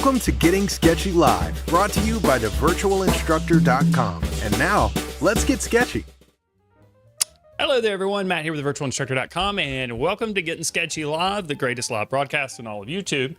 Welcome to Getting Sketchy Live, brought to you by thevirtualinstructor.com. And now, let's get sketchy. Hello there, everyone. Matt here with thevirtualinstructor.com, and welcome to Gettin Sketchy Live, the greatest live broadcast in all of YouTube.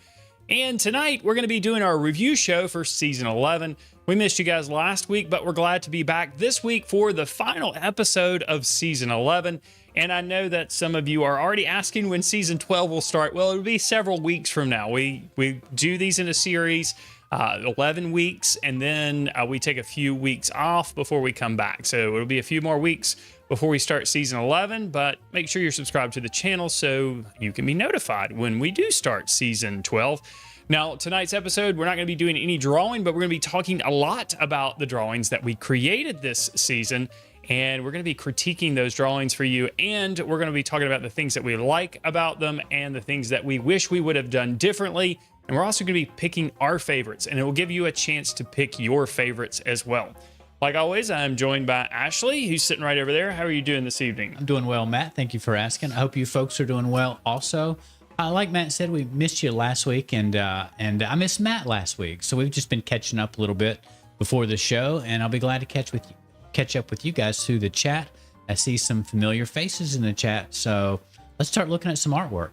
And tonight, we're going to be doing our review show for Season 11. We missed you guys last week, but we're glad to be back this week for the final episode of Season 11. And I know that some of you are already asking when Season 12 will start. Well, it'll be several weeks from now. We do these in a series, 11 weeks, and then we take a few weeks off before we come back. So it'll be a few more weeks before we start Season 11, but make sure you're subscribed to the channel so you can be notified when we do start Season 12. Now, tonight's episode, we're not going to be doing any drawing, but we're going to be talking a lot about the drawings that we created this season, and we're going to be critiquing those drawings for you, and we're going to be talking about the things that we like about them and the things that we wish we would have done differently, and we're also going to be picking our favorites, and it will give you a chance to pick your favorites as well. Like always, I'm joined by Ashley, who's sitting right over there. How are you doing this evening? I'm doing well, Matt. Thank you for asking. I hope you folks are doing well also. Like Matt said, we missed you last week, and I missed Matt last week. So we've just been catching up a little bit before the show, and I'll be glad to catch up with you guys through the chat. I see some familiar faces in the chat, so let's start looking at some artwork.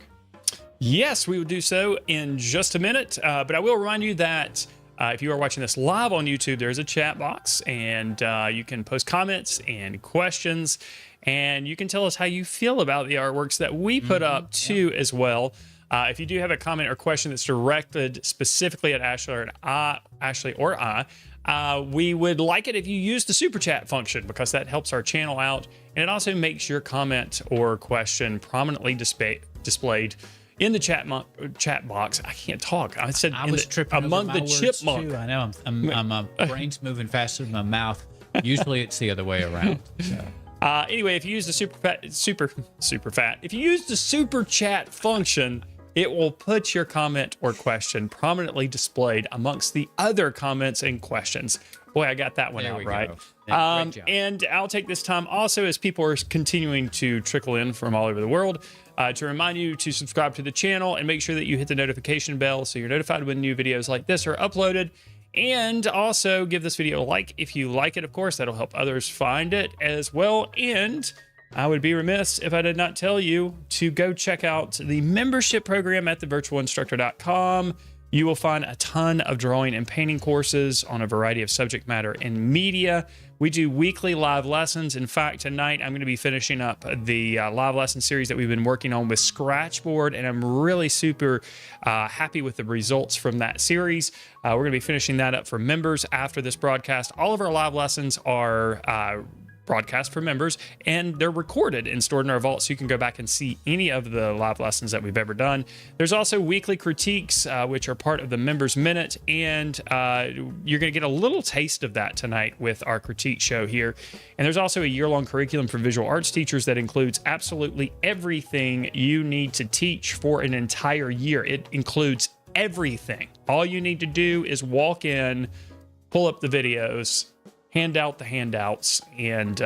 Yes, we will do so in just a minute, but I will remind you that if you are watching this live on YouTube, there's a chat box, and you can post comments and questions, and you can tell us how you feel about the artworks that we put up too as well. If you do have a comment or question that's directed specifically at Ashley or I, we would like it if you use the super chat function, because that helps our channel out, and it also makes your comment or question prominently displayed in the chat box. I can't talk. I said I was tripping among over my the words chipmunk. too. I know. My brain's moving faster than my mouth. Usually it's the other way around. So. Anyway, if you use the if you use the super chat function, it will put your comment or question prominently displayed amongst the other comments and questions. Boy, I got that one out right. And I'll take this time also, as people are continuing to trickle in from all over the world, to remind you to subscribe to the channel and make sure that you hit the notification bell so you're notified when new videos like this are uploaded. And also give this video a like if you like it, of course. That'll help others find it as well. And I would be remiss if I did not tell you to go check out the membership program at thevirtualinstructor.com. You will find a ton of drawing and painting courses on a variety of subject matter and media. We do weekly live lessons. In fact, tonight I'm going to be finishing up the live lesson series that we've been working on with Scratchboard, and I'm really super happy with the results from that series. We're going to be finishing that up for members after this broadcast. All of our live lessons are broadcast for members, and they're recorded and stored in our vault, so you can go back and see any of the live lessons that we've ever done. There's also weekly critiques, which are part of the Members Minute, and you're going to get a little taste of that tonight with our critique show here. And there's also a year-long curriculum for visual arts teachers that includes absolutely everything you need to teach for an entire year. It includes everything. All you need to do is walk in, pull up the videos, hand out the handouts, and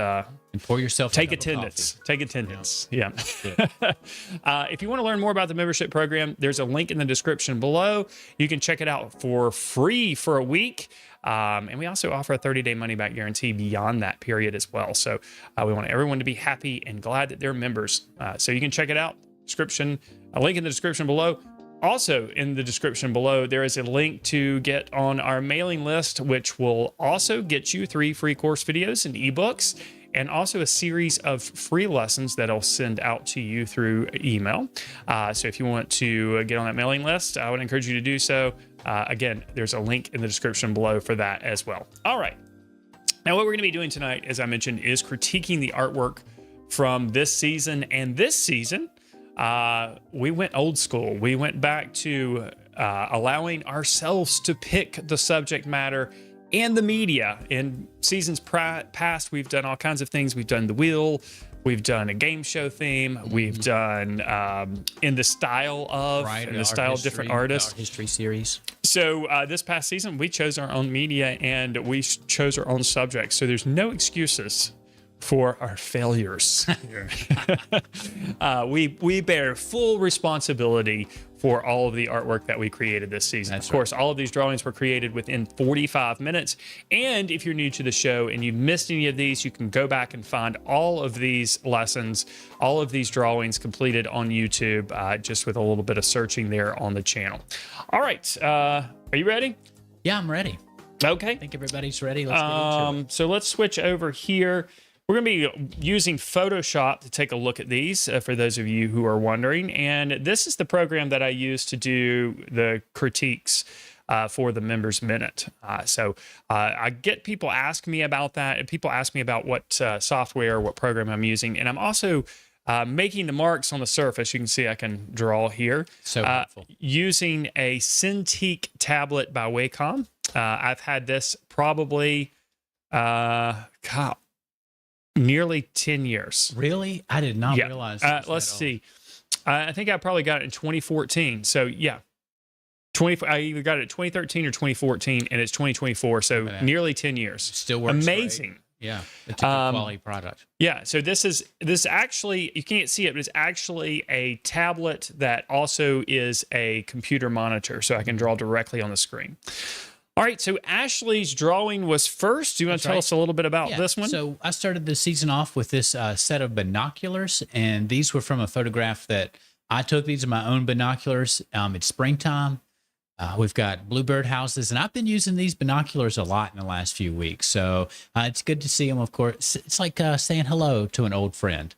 pour yourself take attendance. Take attendance. Yeah. If you want to learn more about the membership program, there's a link in the description below. You can check it out for free for a week. And we also offer a 30-day money-back guarantee beyond that period as well. So we want everyone to be happy and glad that they're members. So you can check it out. A link in the description below. Also, in the description below, there is a link to get on our mailing list, which will also get you 3 free course videos and ebooks, and also a series of free lessons that I'll send out to you through email. So if you want to get on that mailing list, I would encourage you to do so. Again, there's a link in the description below for that as well. All right. Now, what we're going to be doing tonight, as I mentioned, is critiquing the artwork from this season. And this season, we went old school. We went back to allowing ourselves to pick the subject matter and the media. In seasons past, we've done all kinds of things. We've done the wheel. We've done a game show theme. We've done in the style of different artists. Art history series. So this past season, we chose our own media and we chose our own subjects. So there's no excuses for our failures. We bear full responsibility for all of the artwork that we created this season. That's of course, all of these drawings were created within 45 minutes. And if you're new to the show and you missed any of these, you can go back and find all of these lessons, all of these drawings completed on YouTube, just with a little bit of searching there on the channel. All right. Are you ready? Yeah, I'm ready. Okay. I think everybody's ready. Let's get into it. So let's switch over here. We're going to be using Photoshop to take a look at these, for those of you who are wondering. And this is the program that I use to do the critiques for the Members Minute. I get people ask me about that, and people ask me about what software, what program I'm using. And I'm also making the marks on the surface. You can see I can draw here. So helpful. Using a Cintiq tablet by Wacom. I've had this probably, nearly 10 years. Really? I did not realize. Let's see. I think I probably got it in 2014. So yeah, I either got it in 2013 or 2014, and it's 2024. So nearly 10 years. Still works. Amazing. Great. Yeah, it's a good quality product. Yeah, so this actually, you can't see it, but it's actually a tablet that also is a computer monitor, so I can draw directly on the screen. All right, so Ashley's drawing was first. Do you want to tell us a little bit about this one? So I started the season off with this set of binoculars, and these were from a photograph that I took. These are my own binoculars. It's springtime. We've got bluebird houses, and I've been using these binoculars a lot in the last few weeks. So it's good to see them, of course. It's like saying hello to an old friend.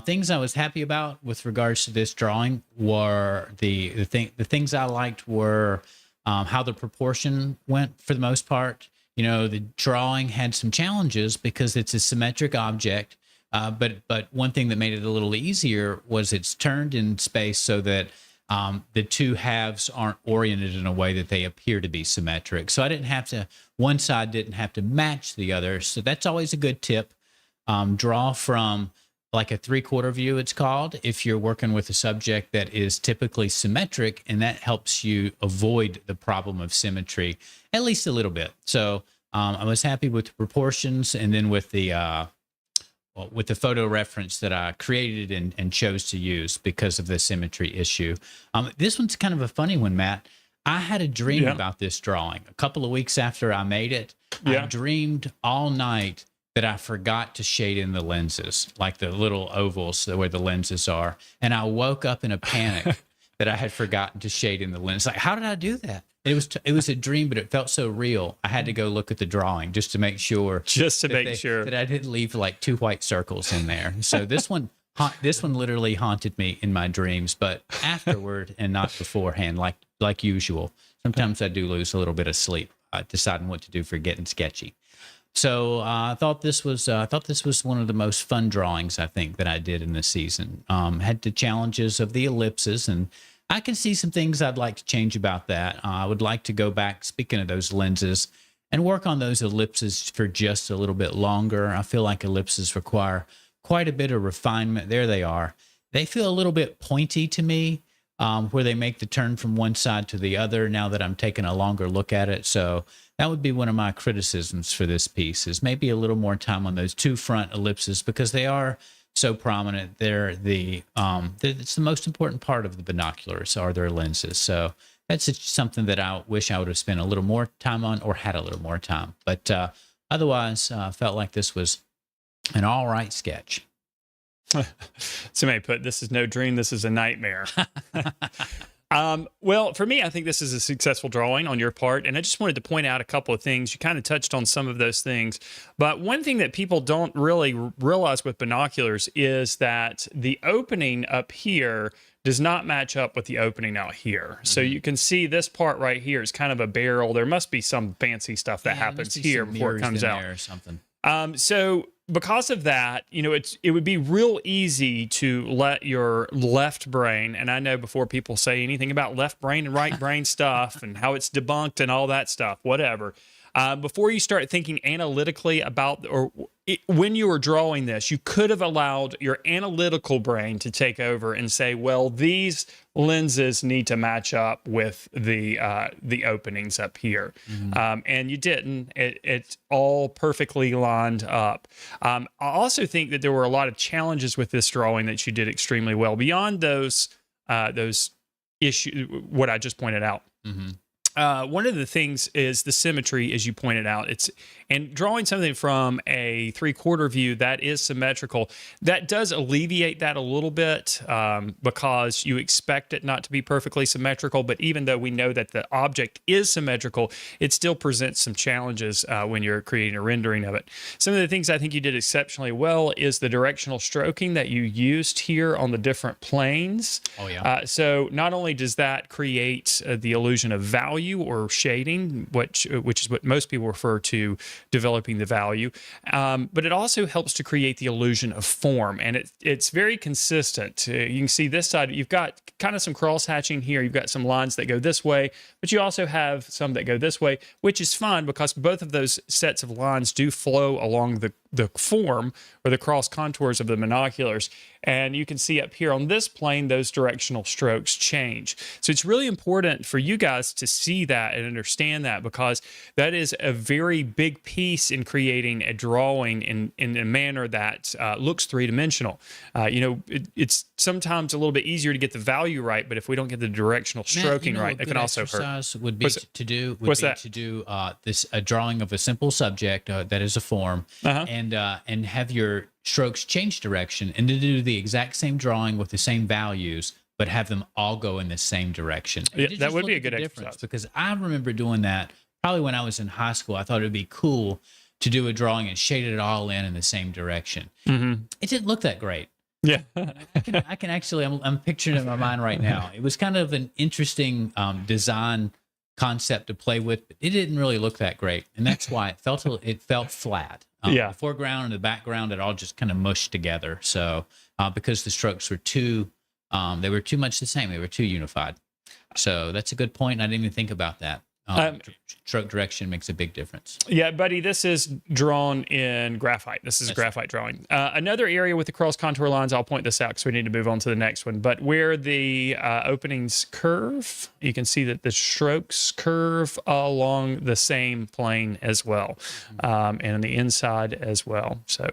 Things I was happy about with regards to this drawing were the things I liked were how the proportion went for the most part. You know, the drawing had some challenges because it's a symmetric object. But one thing that made it a little easier was it's turned in space so that the two halves aren't oriented in a way that they appear to be symmetric. So I didn't have to, one side didn't have to match the other. So that's always a good tip. Draw from like a 3/4 view, it's called, if you're working with a subject that is typically symmetric, and that helps you avoid the problem of symmetry at least a little bit. So I was happy with the proportions, and then with the photo reference that I created and chose to use because of the symmetry issue. This one's kind of a funny one, Matt. I had a dream about this drawing. A couple of weeks after I made it, I dreamed all night that I forgot to shade in the lenses, like the little ovals where the lenses are. And I woke up in a panic that I had forgotten to shade in the lens. Like, how did I do that? It was a dream, but it felt so real. I had to go look at the drawing just to make sure. That I didn't leave like 2 white circles in there. So this one literally haunted me in my dreams, but afterward and not beforehand, like usual. Sometimes I do lose a little bit of sleep deciding what to do for Gettin Sketchy. So I thought this was one of the most fun drawings I think that I did in this season. Had the challenges of the ellipses, and I can see some things I'd like to change about that. I would like to go back, speaking of those lenses, and work on those ellipses for just a little bit longer. I feel like ellipses require quite a bit of refinement. There they are. They feel a little bit pointy to me, where they make the turn from one side to the other now that I'm taking a longer look at it. So that would be one of my criticisms for this piece, is maybe a little more time on those 2 front ellipses, because they are so prominent. It's the most important part of the binoculars are their lenses. So that's just something that I wish I would have spent a little more time on, or had a little more time. But otherwise, felt like this was an all right sketch. Somebody put, "This is no dream, this is a nightmare." Well, for me, I think this is a successful drawing on your part, and I just wanted to point out a couple of things. You kind of touched on some of those things, but one thing that people don't really realize with binoculars is that the opening up here does not match up with the opening out here. So you can see this part right here is kind of a barrel. There must be some fancy stuff that happens here before it comes out or something. So because of that, you know, it would be real easy to let your left brain, and I know before people say anything about left brain and right brain stuff and how it's debunked and all that stuff, whatever, Before you start thinking analytically about, when you were drawing this, you could have allowed your analytical brain to take over and say, well, these lenses need to match up with the openings up here. And you didn't. It's all perfectly lined up. I also think that there were a lot of challenges with this drawing that you did extremely well beyond those issues, what I just pointed out. One of the things is the symmetry, as you pointed out. And drawing something from a 3/4 view that is symmetrical, that does alleviate that a little bit, because you expect it not to be perfectly symmetrical. But even though we know that the object is symmetrical, it still presents some challenges when you're creating a rendering of it. Some of the things I think you did exceptionally well is the directional stroking that you used here on the different planes. Oh, yeah. So not only does that create the illusion of value or shading, which is what most people refer to developing the value, but it also helps to create the illusion of form, and it's very consistent. You can see this side, you've got kind of some cross hatching here. You've got some lines that go this way, but you also have some that go this way, which is fun because both of those sets of lines do flow along the form or the cross contours of the monoculars. And you can see up here on this plane, those directional strokes change. So it's really important for you guys to see that and understand that, because that is a very big piece in creating a drawing in a manner that looks three-dimensional. It's sometimes a little bit easier to get the value right, but if we don't get the directional stroking right, it can also hurt. Exercise would be to do a drawing of a simple subject that is a form, and have your strokes change direction, and to do the exact same drawing with the same values, but have them all go in the same direction. Yeah, that would be a good exercise. Because I remember doing that probably when I was in high school. I thought it would be cool to do a drawing and shade it all in the same direction. It didn't look that great. Yeah. I can actually, I'm picturing it in my mind right now. It was kind of an interesting design concept to play with, but it didn't really look that great. And that's why it felt flat. The foreground and the background, it all just kind of mushed together. So because the strokes were too much the same. They were too unified. So that's a good point. I didn't even think about that. Stroke direction makes a big difference. Yeah, buddy, this is drawn in graphite. This is a graphite drawing. Another area with the cross contour lines, I'll point this out because we need to move on to the next one. But where the openings curve, you can see that the strokes curve along the same plane as well, and on the inside as well. So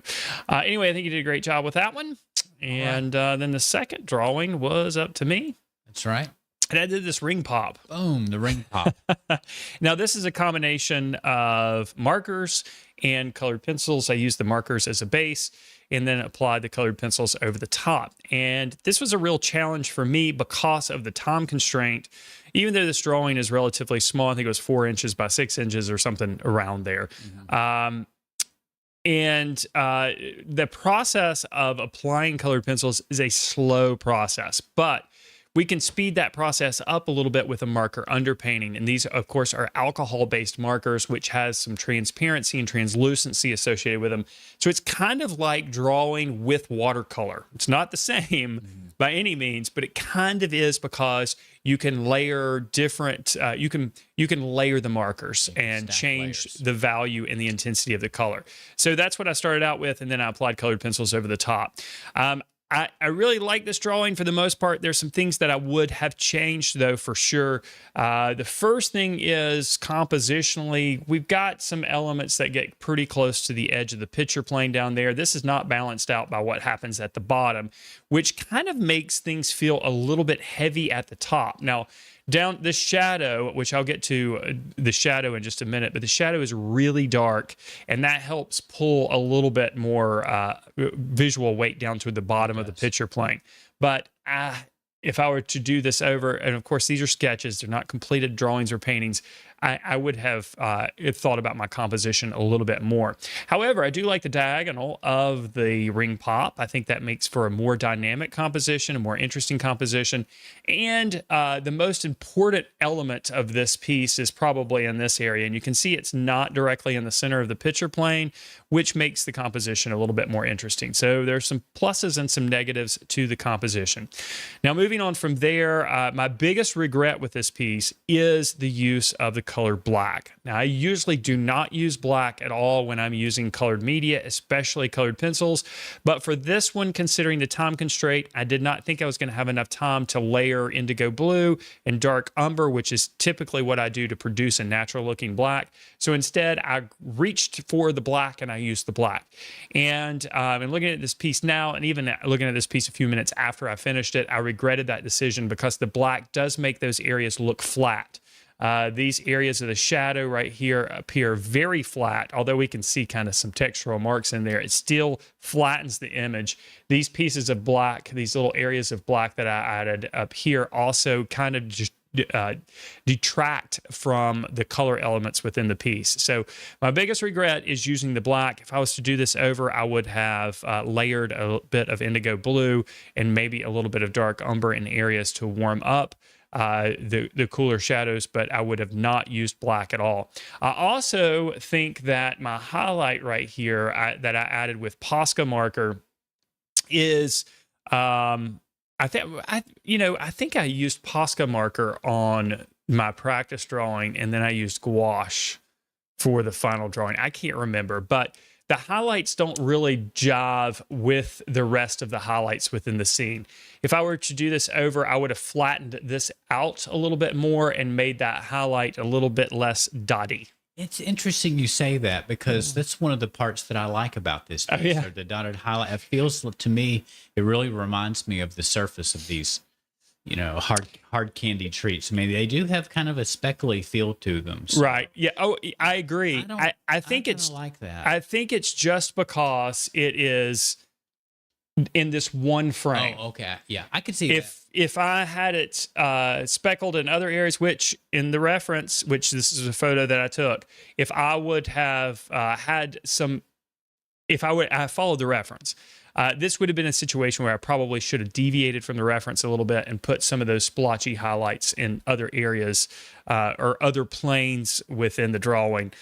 anyway, I think you did a great job with that one. And then the second drawing was up to me. That's right. And I did this ring pop. Boom, the ring pop. Now, this is a combination of markers and colored pencils. I used the markers as a base and then applied the colored pencils over the top. And this was a real challenge for me because of the time constraint. Even though this drawing is relatively small, I think it was 4 inches by 6 inches or something around there. The process of applying colored pencils is a slow process, but we can speed that process up a little bit with a marker underpainting. And these, of course, are alcohol-based markers, which has some transparency and translucency associated with them. So it's kind of like drawing with watercolor. It's not the same by any means, but it kind of is, because you can layer different, you can layer the markers and change the value and the intensity of the color. So that's what I started out with, and then I applied colored pencils over the top. I really like this drawing for the most part. There's some things that I would have changed, though, for sure. The first thing is compositionally, we've got some elements that get pretty close to the edge of the picture plane down there. This is not balanced out by what happens at the bottom, which kind of makes things feel a little bit heavy at the top. Now, down the shadow, which I'll get to the shadow in just a minute, but the shadow is really dark, and that helps pull a little bit more visual weight down to the bottom of the picture plane. But if I were to do this over, and of course these are sketches, they're not completed drawings or paintings, I would have thought about my composition a little bit more. However, I do like the diagonal of the ring pop. I think that makes for a more dynamic composition, a more interesting composition. And the most important element of this piece is probably in this area. And you can see it's not directly in the center of the picture plane, which makes the composition a little bit more interesting. So there's some pluses and some negatives to the composition. Now, moving on from there, my biggest regret with this piece is the use of the color black. Now, I usually do not use black at all when I'm using colored media, especially colored pencils. But for this one, considering the time constraint, I did not think I was going to have enough time to layer indigo blue and dark umber, which is typically what I do to produce a natural looking black. So instead, I reached for the black and I used the black. And I'm looking at this piece now, and even looking at this piece a few minutes after I finished it, I regretted that decision because the black does make those areas look flat. These areas of the shadow right here appear very flat, although we can see kind of some textural marks in there. It still flattens the image. These pieces of black, these little areas of black that I added up here also kind of just detract from the color elements within the piece. So my biggest regret is using the black. If I was to do this over, I would have layered a bit of indigo blue and maybe a little bit of dark umber in areas to warm up the cooler shadows, but I would have not used black at all. I also think that my highlight right here that I added with Posca marker is I think I used Posca marker on my practice drawing, and then I used gouache for the final drawing. I can't remember, but the highlights don't really jive with the rest of the highlights within the scene. If I were to do this over, I would have flattened this out a little bit more and made that highlight a little bit less dotty. It's interesting you say that, because that's one of the parts that I like about this piece, or the dotted highlight. It feels to me, it really reminds me of the surface of these, hard candy treats. I mean, they do have kind of a speckly feel to them. So. Right. Yeah. Oh, I agree. I think it's like that. I think it's just because it is in this one frame. Oh, okay. Yeah, I could see if I had it speckled in other areas, which in the reference, which this is a photo that I took, if I would have had some, if I would I followed the reference, this would have been a situation where I probably should have deviated from the reference a little bit and put some of those splotchy highlights in other areas or other planes within the drawing,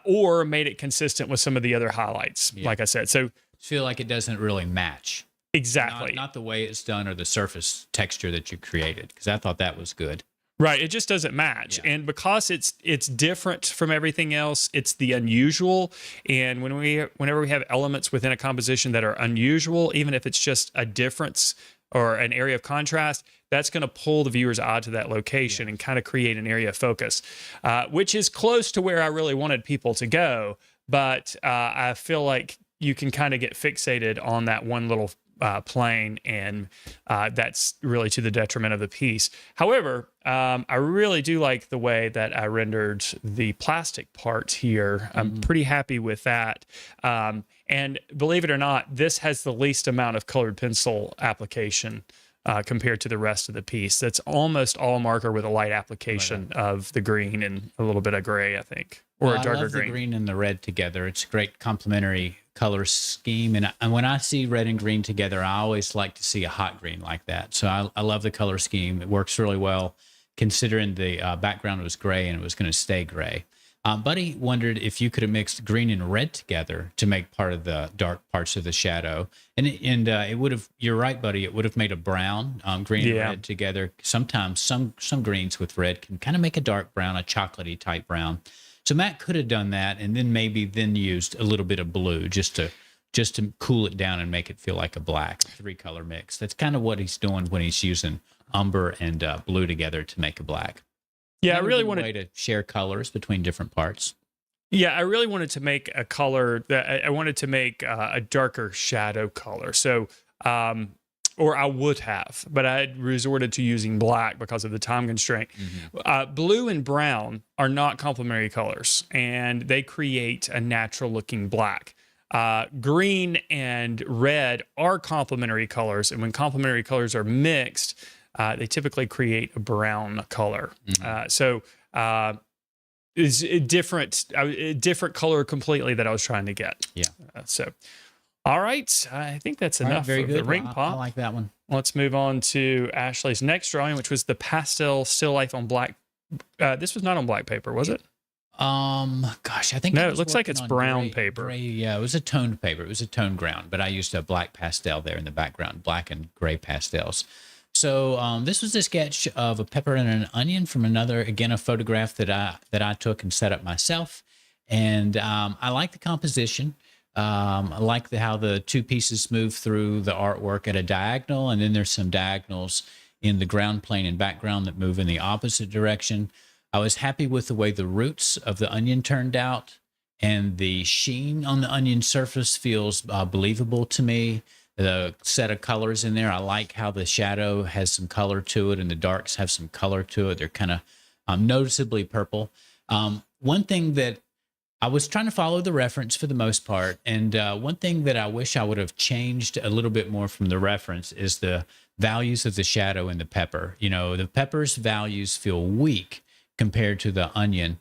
or made it consistent with some of the other highlights, like I said. So feel like it doesn't really match. Exactly. Not the way it's done or the surface texture that you created, because I thought that was good. Right. It just doesn't match. Yeah. And because it's different from everything else, it's the unusual. And whenever we have elements within a composition that are unusual, even if it's just a difference or an area of contrast, that's going to pull the viewer's eye to that location and kind of create an area of focus, which is close to where I really wanted people to go. But I feel like you can kind of get fixated on that one little plane, and that's really to the detriment of the piece. However, I really do like the way that I rendered the plastic part here. I'm pretty happy with that. And believe it or not, this has the least amount of colored pencil application compared to the rest of the piece. That's almost all marker with a light application of the green and a little bit of gray, I think, or a darker I love green. The green and the red together. It's a great complementary color scheme. And when I see red and green together, I always like to see a hot green like that. So I love the color scheme. It works really well, considering the background was gray and it was going to stay gray. Buddy wondered if you could have mixed green and red together to make part of the dark parts of the shadow. And it would have, you're right, Buddy, it would have made a brown, green and red together. Sometimes some greens with red can kind of make a dark brown, a chocolatey type brown. So Matt could have done that, and then used a little bit of blue just to cool it down and make it feel like a black 3-color mix. That's kind of what he's doing when he's using umber and blue together to make a black. Yeah, I really wanted to share colors between different parts. Yeah, I really wanted to make a color that I wanted to make a darker shadow color. So, or I would have, but I had resorted to using black because of the time constraint. Blue and brown are not complementary colors, and they create a natural looking black. Green and red are complementary colors, and when complementary colors are mixed, they typically create a brown color. So it's a different color completely that I was trying to get. Yeah. All right. I think that's enough very of good. the ring pop. I like that one. Let's move on to Ashley's next drawing, which was the pastel still life on black. This was not on black paper, was it? Gosh, I think no. It looks like it's brown paper. Gray, yeah, it was a toned paper. It was a toned ground, but I used a black pastel there in the background, black and gray pastels. So this was a sketch of a pepper and an onion from a photograph that I took and set up myself. And I like the composition. I like how the two pieces move through the artwork at a diagonal, and then there's some diagonals in the ground plane and background that move in the opposite direction. I was happy with the way the roots of the onion turned out, and the sheen on the onion surface feels believable to me. The set of colors in there, I like how the shadow has some color to it and the darks have some color to it. They're kind of noticeably purple. One thing that I was trying to follow the reference for the most part, and one thing that I wish I would have changed a little bit more from the reference is the values of the shadow and the pepper. You know, the pepper's values feel weak compared to the onion.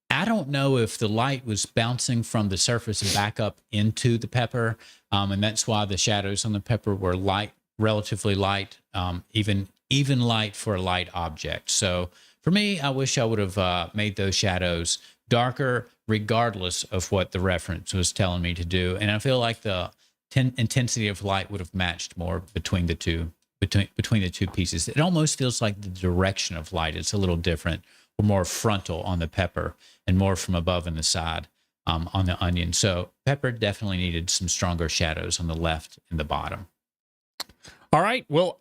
I don't know if the light was bouncing from the surface and back up into the pepper, and that's why the shadows on the pepper were light, relatively light, even light for a light object. So for me, I wish I would have made those shadows darker, regardless of what the reference was telling me to do. And I feel like the intensity of light would have matched more between the two pieces. It almost feels like the direction of light is a little different, or more frontal on the pepper and more from above and the side on the onion. So pepper definitely needed some stronger shadows on the left and the bottom. All right. Well,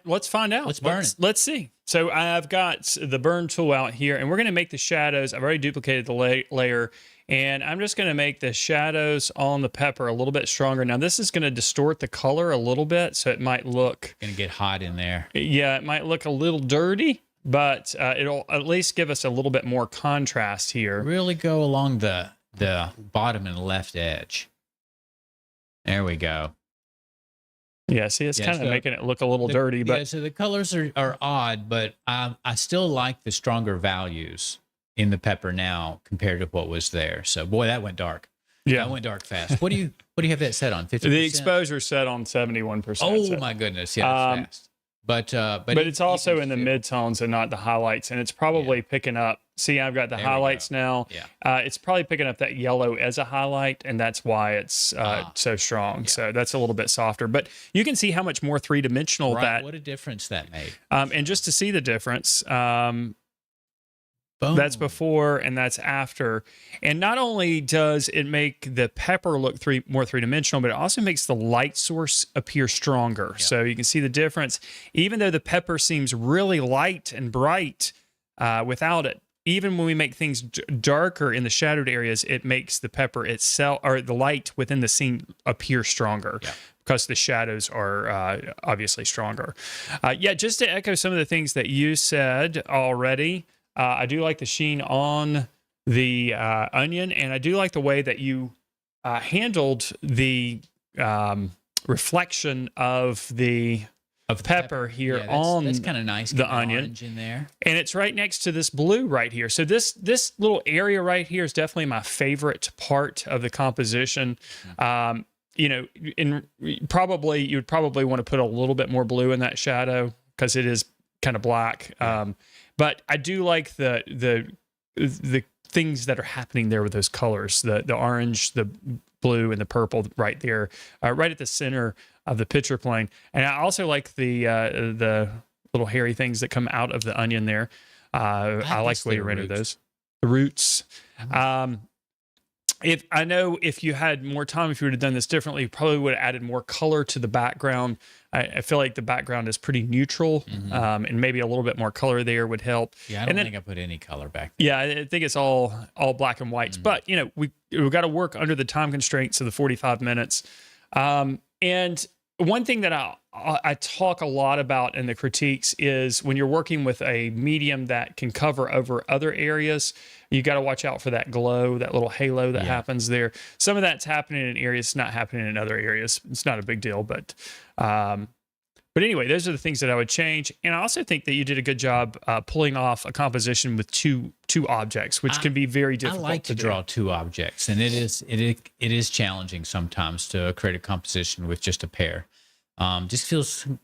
let's find out. Let's burn it. Let's see. So I've got the burn tool out here, and we're going to make the shadows. I've already duplicated the layer, and I'm just going to make the shadows on the pepper a little bit stronger. Now, this is going to distort the color a little bit, so it might look... Going to get hot in there. Yeah, it might look a little dirty, but it'll at least give us a little bit more contrast here. Really go along the bottom and left edge. There we go. Yeah, see, it's kind of making it look a little dirty. But so the colors are odd, but I still like the stronger values in the pepper now compared to what was there. So, boy, that went dark. Yeah, that went dark fast. What do you have that set on? 50%? The exposure set on 71%. Oh my goodness, yeah, that's fast. But it's also in the midtones and not the highlights, and it's probably picking up. See, I've got the highlights now. Yeah. It's probably picking up that yellow as a highlight, and that's why it's so strong. Yeah. So that's a little bit softer. But you can see how much more three-dimensional that... What a difference that made. And just to see the difference, Boom. That's before and that's after. And not only does it make the pepper look more three-dimensional, but it also makes the light source appear stronger. Yeah. So you can see the difference. Even though the pepper seems really light and bright without it, even when we make things darker in the shadowed areas, it makes the pepper itself, or the light within the scene, appear stronger. Yeah. Because the shadows are obviously stronger. Just to echo some of the things that you said already, I do like the sheen on the onion, and I do like the way that you handled the reflection of the pepper here on that's kind of nice. The onion orange in there, and it's right next to this blue right here. So this little area right here is definitely my favorite part of the composition. You know, you'd probably want to put a little bit more blue in that shadow because it is kind of black. Yeah. But I do like the things that are happening there with those colors, the orange, the blue, and the purple right there, right at the center of the picture plane. And I also like the little hairy things that come out of the onion there. I like the way you rendered those. The roots. If you had more time, if you would have done this differently, you probably would have added more color to the background. I feel like the background is pretty neutral, and maybe a little bit more color there would help. Yeah, I don't think I put any color back there. Yeah, I think it's all black and whites. But, you know, we've got to work under the time constraints of the 45 minutes. And one thing that I talk a lot about in the critiques is when you're working with a medium that can cover over other areas, you got to watch out for that glow, that little halo that happens there. Some of that's happening in areas, it's not happening in other areas. It's not a big deal, but anyway, those are the things that I would change. And I also think that you did a good job pulling off a composition with two objects, which can be very difficult. I like to draw two objects, and it is challenging sometimes to create a composition with just a pair. Just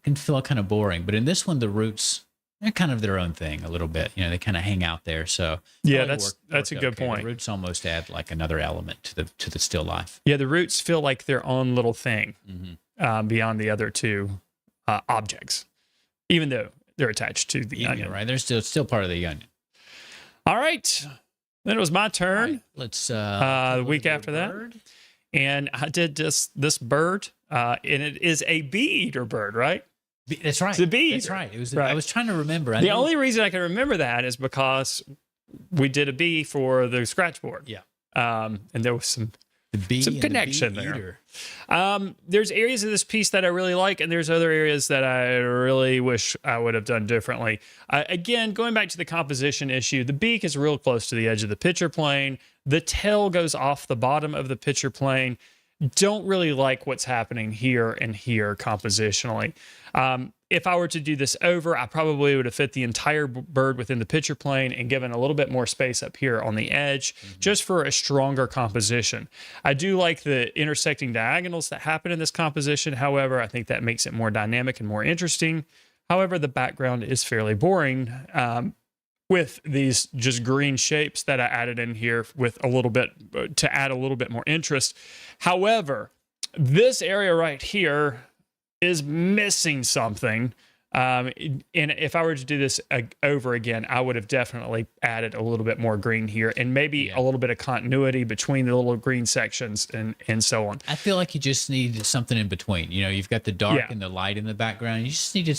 can feel kind of boring. But in this one, the roots, they're kind of their own thing a little bit. You know, they kind of hang out there. So yeah, that's a good point. The roots almost add like another element to the still life. Yeah, the roots feel like their own little thing beyond the other two objects. even though they're attached to the Yeah, onion. right. They're still part of the onion. All right. Then it was my turn. All right, let's The week after that. And I did this bird, and it is a bee eater bird, right? That's right. It's a bee That's eater. right. It was. Right. I was trying to remember. The only reason I can remember that is because we did a bee for the scratch board. Yeah. And there was some bee connection the bee there. eater. There's areas of this piece that I really like, and there's other areas that I really wish I would have done differently. Again, going back to the composition issue, the beak is real close to the edge of the picture plane. The tail goes off the bottom of the picture plane. Don't really like what's happening here and here compositionally. If I were to do this over, I probably would have fit the entire bird within the picture plane and given a little bit more space up here on the edge, just for a stronger composition. I do like the intersecting diagonals that happen in this composition. However, I think that makes it more dynamic and more interesting. However, the background is fairly boring with these just green shapes that I added in here with a little bit to add a little bit more interest. However, this area right here is missing something. And if I were to do this over again, I would have definitely added a little bit more green here and maybe a little bit of continuity between the little green sections and so on. I feel like you just need something in between. You know, you've got the dark and the light in the background. You just needed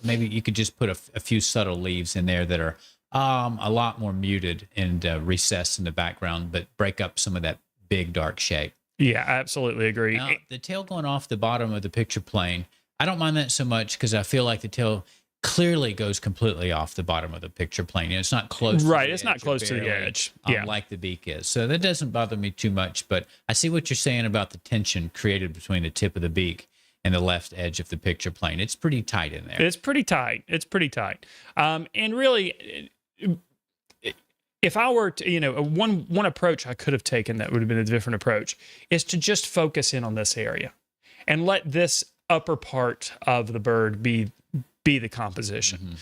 maybe you could just put a few subtle leaves in there that are a lot more muted and recessed in the background, but break up some of that big dark shape. Yeah, I absolutely agree. Now, the tail going off the bottom of the picture plane, I don't mind that so much because I feel like the tail clearly goes completely off the bottom of the picture plane. It's not close. Right, to the it's not edge, close to the barely, edge. Yeah, like the beak is. So that doesn't bother me too much. But I see what you're saying about the tension created between the tip of the beak and the left edge of the picture plane. It's pretty tight in there. It's pretty tight. It's pretty tight. And really, if I were to, one approach I could have taken that would have been a different approach is to just focus in on this area and let this upper part of the bird be the composition,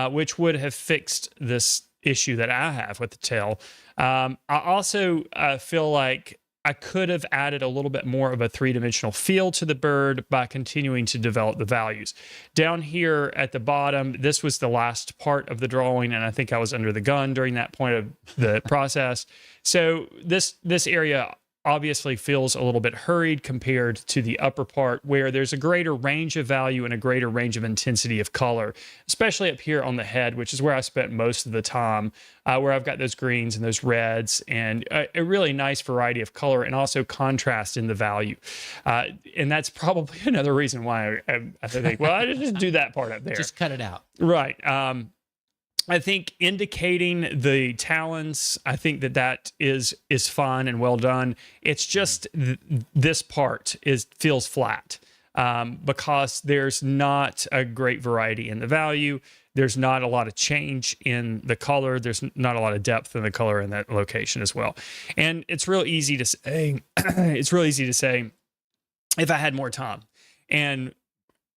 which would have fixed this issue that I have with the tail. I also feel like I could have added a little bit more of a three-dimensional feel to the bird by continuing to develop the values. Down here at the bottom, this was the last part of the drawing, and I think I was under the gun during that point of the process. So this area obviously feels a little bit hurried compared to the upper part where there's a greater range of value and a greater range of intensity of color, especially up here on the head, which is where I spent most of the time, where I've got those greens and those reds and a really nice variety of color and also contrast in the value. And that's probably another reason why I think, well, I just do that part up there. Just cut it out. Right. I think indicating the talons, I think that is fine and well done. It's just this part feels flat because there's not a great variety in the value. There's not a lot of change in the color. There's not a lot of depth in the color in that location as well. And it's real easy to say, if I had more time. And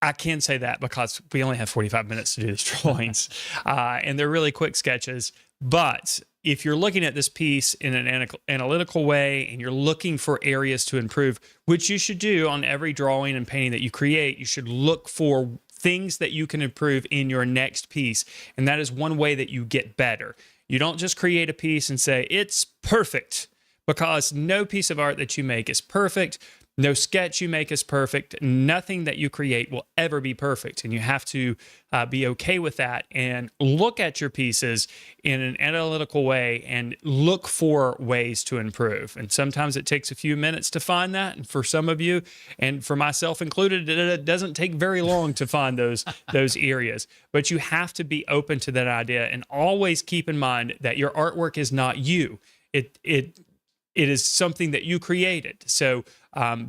I can say that because we only have 45 minutes to do these drawings, and they're really quick sketches. But if you're looking at this piece in an analytical way and you're looking for areas to improve, which you should do on every drawing and painting that you create, you should look for things that you can improve in your next piece. And that is one way that you get better. You don't just create a piece and say, it's perfect, because no piece of art that you make is perfect. No sketch you make is perfect. Nothing that you create will ever be perfect. And you have to be okay with that and look at your pieces in an analytical way and look for ways to improve. And sometimes it takes a few minutes to find that. And for some of you, and for myself included, it doesn't take very long to find those areas. But you have to be open to that idea and always keep in mind that your artwork is not you. It is something that you created. So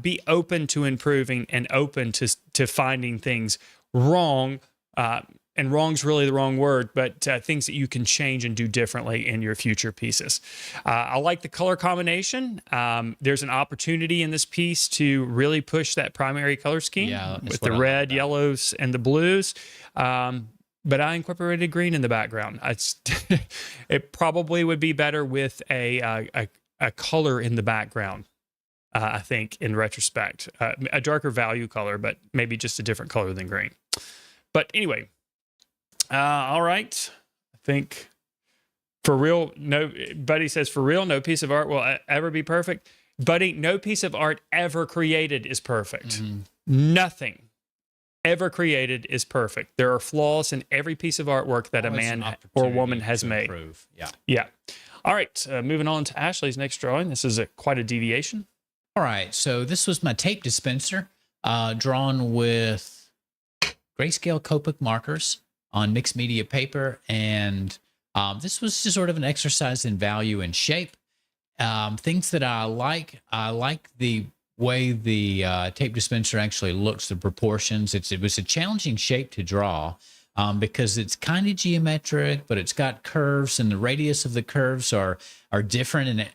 be open to improving and open to finding things wrong. And wrong's really the wrong word, but things that you can change and do differently in your future pieces. I like the color combination. There's an opportunity in this piece to really push that primary color scheme with the red, yellows, and the blues. But I incorporated green in the background. It probably would be better with a color in the background, I think, in retrospect. A darker value color, but maybe just a different color than green. But anyway, All right. I think for real, no, Buddy says, for real, no piece of art will ever be perfect. Buddy, no piece of art ever created is perfect. Nothing ever created is perfect. There are flaws in every piece of artwork that a man or woman has made. Improve. Yeah. Yeah. All right. Moving on to Ashley's next drawing. This is quite a deviation. All right. So this was my tape dispenser drawn with grayscale Copic markers on mixed media paper. And this was just sort of an exercise in value and shape. Things that I like the way the tape dispenser actually looks, the proportions. It was a challenging shape to draw because it's kind of geometric, but it's got curves, and the radius of the curves are different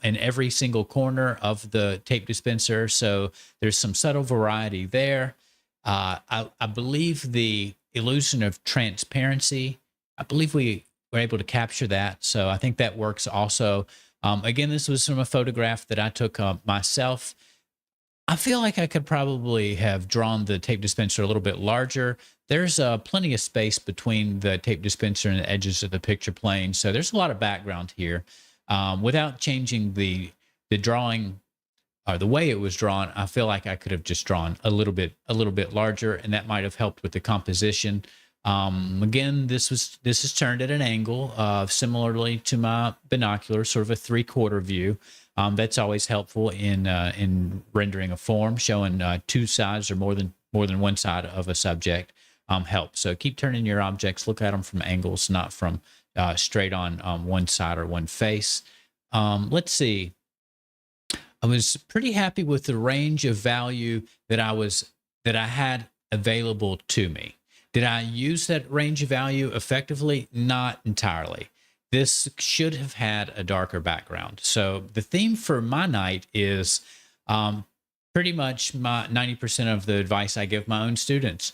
in every single corner of the tape dispenser. So there's some subtle variety there. I believe the illusion of transparency, I believe we were able to capture that. So I think that works also. Again, this was from a photograph that I took myself. I feel like I could probably have drawn the tape dispenser a little bit larger. There's plenty of space between the tape dispenser and the edges of the picture plane. So there's a lot of background here. Without changing the drawing or the way it was drawn, I feel like I could have just drawn a little bit larger, and that might have helped with the composition. Again, this is turned at an angle, similarly to my binocular, sort of a 3/4 view. That's always helpful in rendering a form, showing two sides or more than one side of a subject helps. So keep turning your objects, look at them from angles, not from straight on one side or one face. Let's see. I was pretty happy with the range of value that I had available to me. Did I use that range of value effectively? Not entirely. This should have had a darker background. So the theme for my night is pretty much my 90% of the advice I give my own students.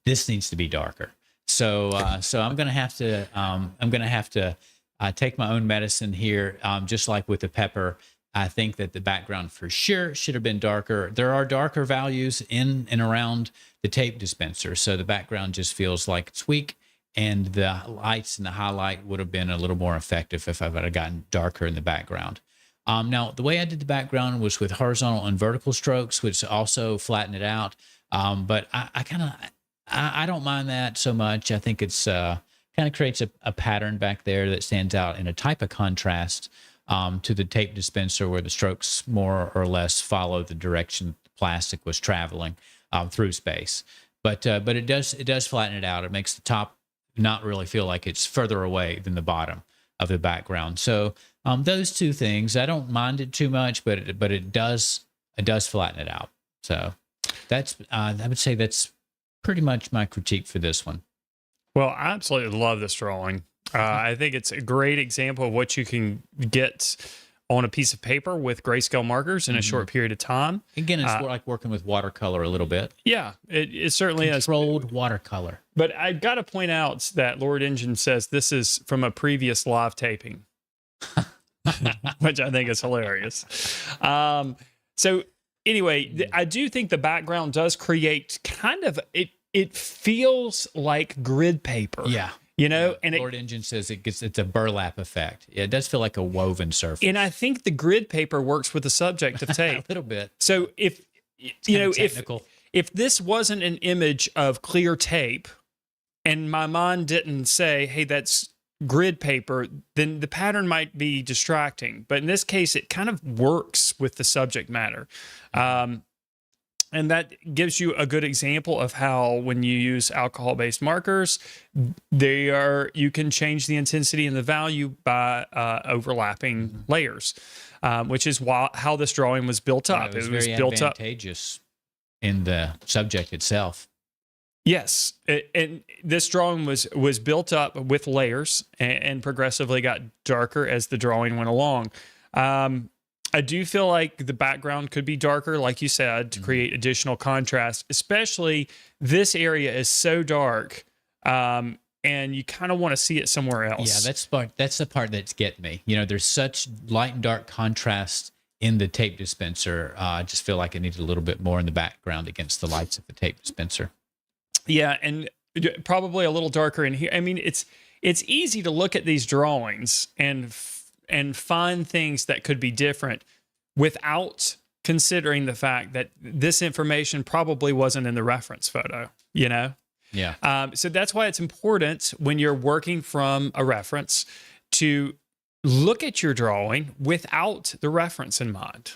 This needs to be darker. So I'm gonna have to take my own medicine here. Just like with the pepper, I think that the background for sure should have been darker. There are darker values in and around the tape dispenser, so the background just feels like it's weak, and the lights and the highlight would have been a little more effective if I would have gotten darker in the background. Now, the way I did the background was with horizontal and vertical strokes, which also flatten it out. But I don't mind that so much. I think it's kind of creates a pattern back there that stands out in a type of contrast to the tape dispenser, where the strokes more or less follow the direction the plastic was traveling through space. But it does flatten it out. It makes the top not really feel like it's further away than the bottom of the background. So those two things, I don't mind it too much, but it does flatten it out. So that's I would say that's pretty much my critique for this one. Well, I absolutely love this drawing. I think it's a great example of what you can get on a piece of paper with grayscale markers in a short period of time. Again, it's more like working with watercolor a little bit. Yeah, it certainly is. Controlled watercolor. But I got to point out that Lord Engine says this is from a previous live taping, which I think is hilarious. So anyway, I do think the background does create kind of, it feels like grid paper. Yeah. You know, and Lord Engine says it's a burlap effect. Yeah, it does feel like a woven surface. And I think the grid paper works with the subject of tape a little bit. So if this wasn't an image of clear tape, and my mind didn't say, "Hey, that's grid paper," then the pattern might be distracting. But in this case, it kind of works with the subject matter. And that gives you a good example of how when you use alcohol-based markers, you can change the intensity and the value by overlapping layers, which is how this drawing was built up. It was very built advantageous in the subject itself. Yes, and this drawing was built up with layers and progressively got darker as the drawing went along. I do feel like the background could be darker, like you said, to create additional contrast, especially this area is so dark, and you kind of want to see it somewhere else. Yeah, that's the part that's getting me. You know, there's such light and dark contrast in the tape dispenser. I just feel like it needed a little bit more in the background against the lights of the tape dispenser. Yeah, and probably a little darker in here. I mean, it's easy to look at these drawings and find things that could be different without considering the fact that this information probably wasn't in the reference photo, you know? Yeah. So that's why it's important when you're working from a reference to look at your drawing without the reference in mind.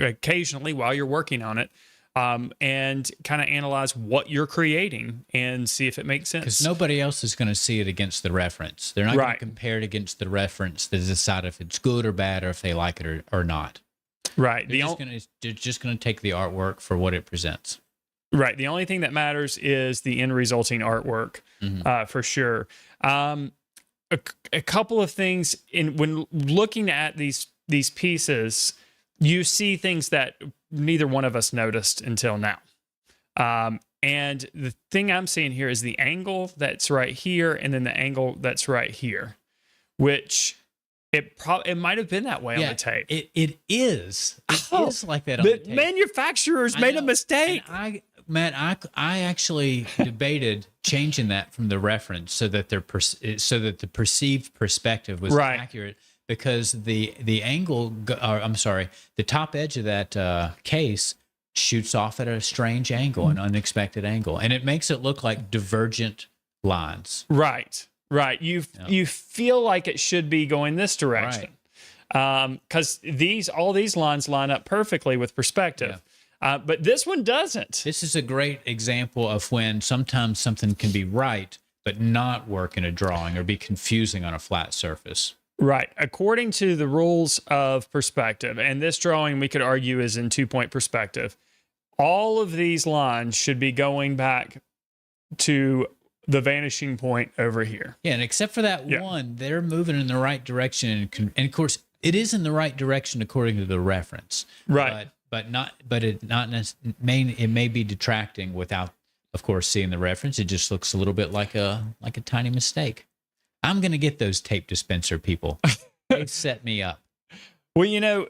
Occasionally while you're working on it, and kind of analyze what you're creating and see if it makes sense. Because nobody else is going to see it against the reference. They're not going to compare it against the reference to decide if it's good or bad or if they like it or not. Right. They're just going to take the artwork for what it presents. Right. The only thing that matters is the end resulting artwork, for sure. A couple of things when looking at these pieces, you see things that neither one of us noticed until now. And the thing I'm seeing here is the angle that's right here, and then the angle that's right here, which it might have been that way on the tape. It is. It is like that on the tape. The manufacturers made a mistake. Matt, I actually debated changing that from the reference so that the perceived perspective was accurate, because the angle, the top edge of that case shoots off at a strange angle, an unexpected angle, and it makes it look like divergent lines. Right. You feel like it should be going this direction, because all these lines line up perfectly with perspective. But this one doesn't. This is a great example of when sometimes something can be right, but not work in a drawing or be confusing on a flat surface. Right. According to the rules of perspective, and this drawing we could argue is in 2-point perspective, all of these lines should be going back to the vanishing point over here. Yeah, and except for that one, they're moving in the right direction. And of course, it is in the right direction according to the reference. Right. It may be detracting without, of course, seeing the reference. It just looks a little bit like a tiny mistake. I'm going to get those tape dispenser people. They've set me up. Well,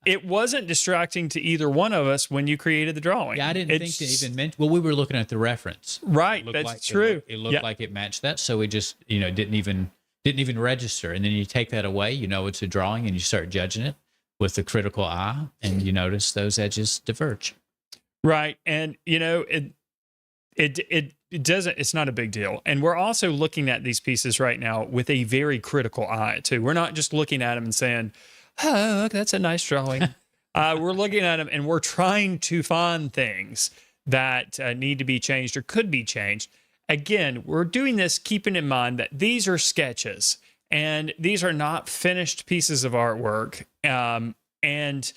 it wasn't distracting to either one of us when you created the drawing. Yeah, I didn't think to even mention. Well, we were looking at the reference. Right, that's true. It looked like it matched that, so we just didn't even register. And then you take that away, it's a drawing, and you start judging it with the critical eye, and you notice those edges diverge. Right, and it doesn't. It's not a big deal. And we're also looking at these pieces right now with a very critical eye too. We're not just looking at them and saying, "Oh, that's a nice drawing." We're looking at them and we're trying to find things that need to be changed or could be changed. Again, we're doing this keeping in mind that these are sketches and these are not finished pieces of artwork. And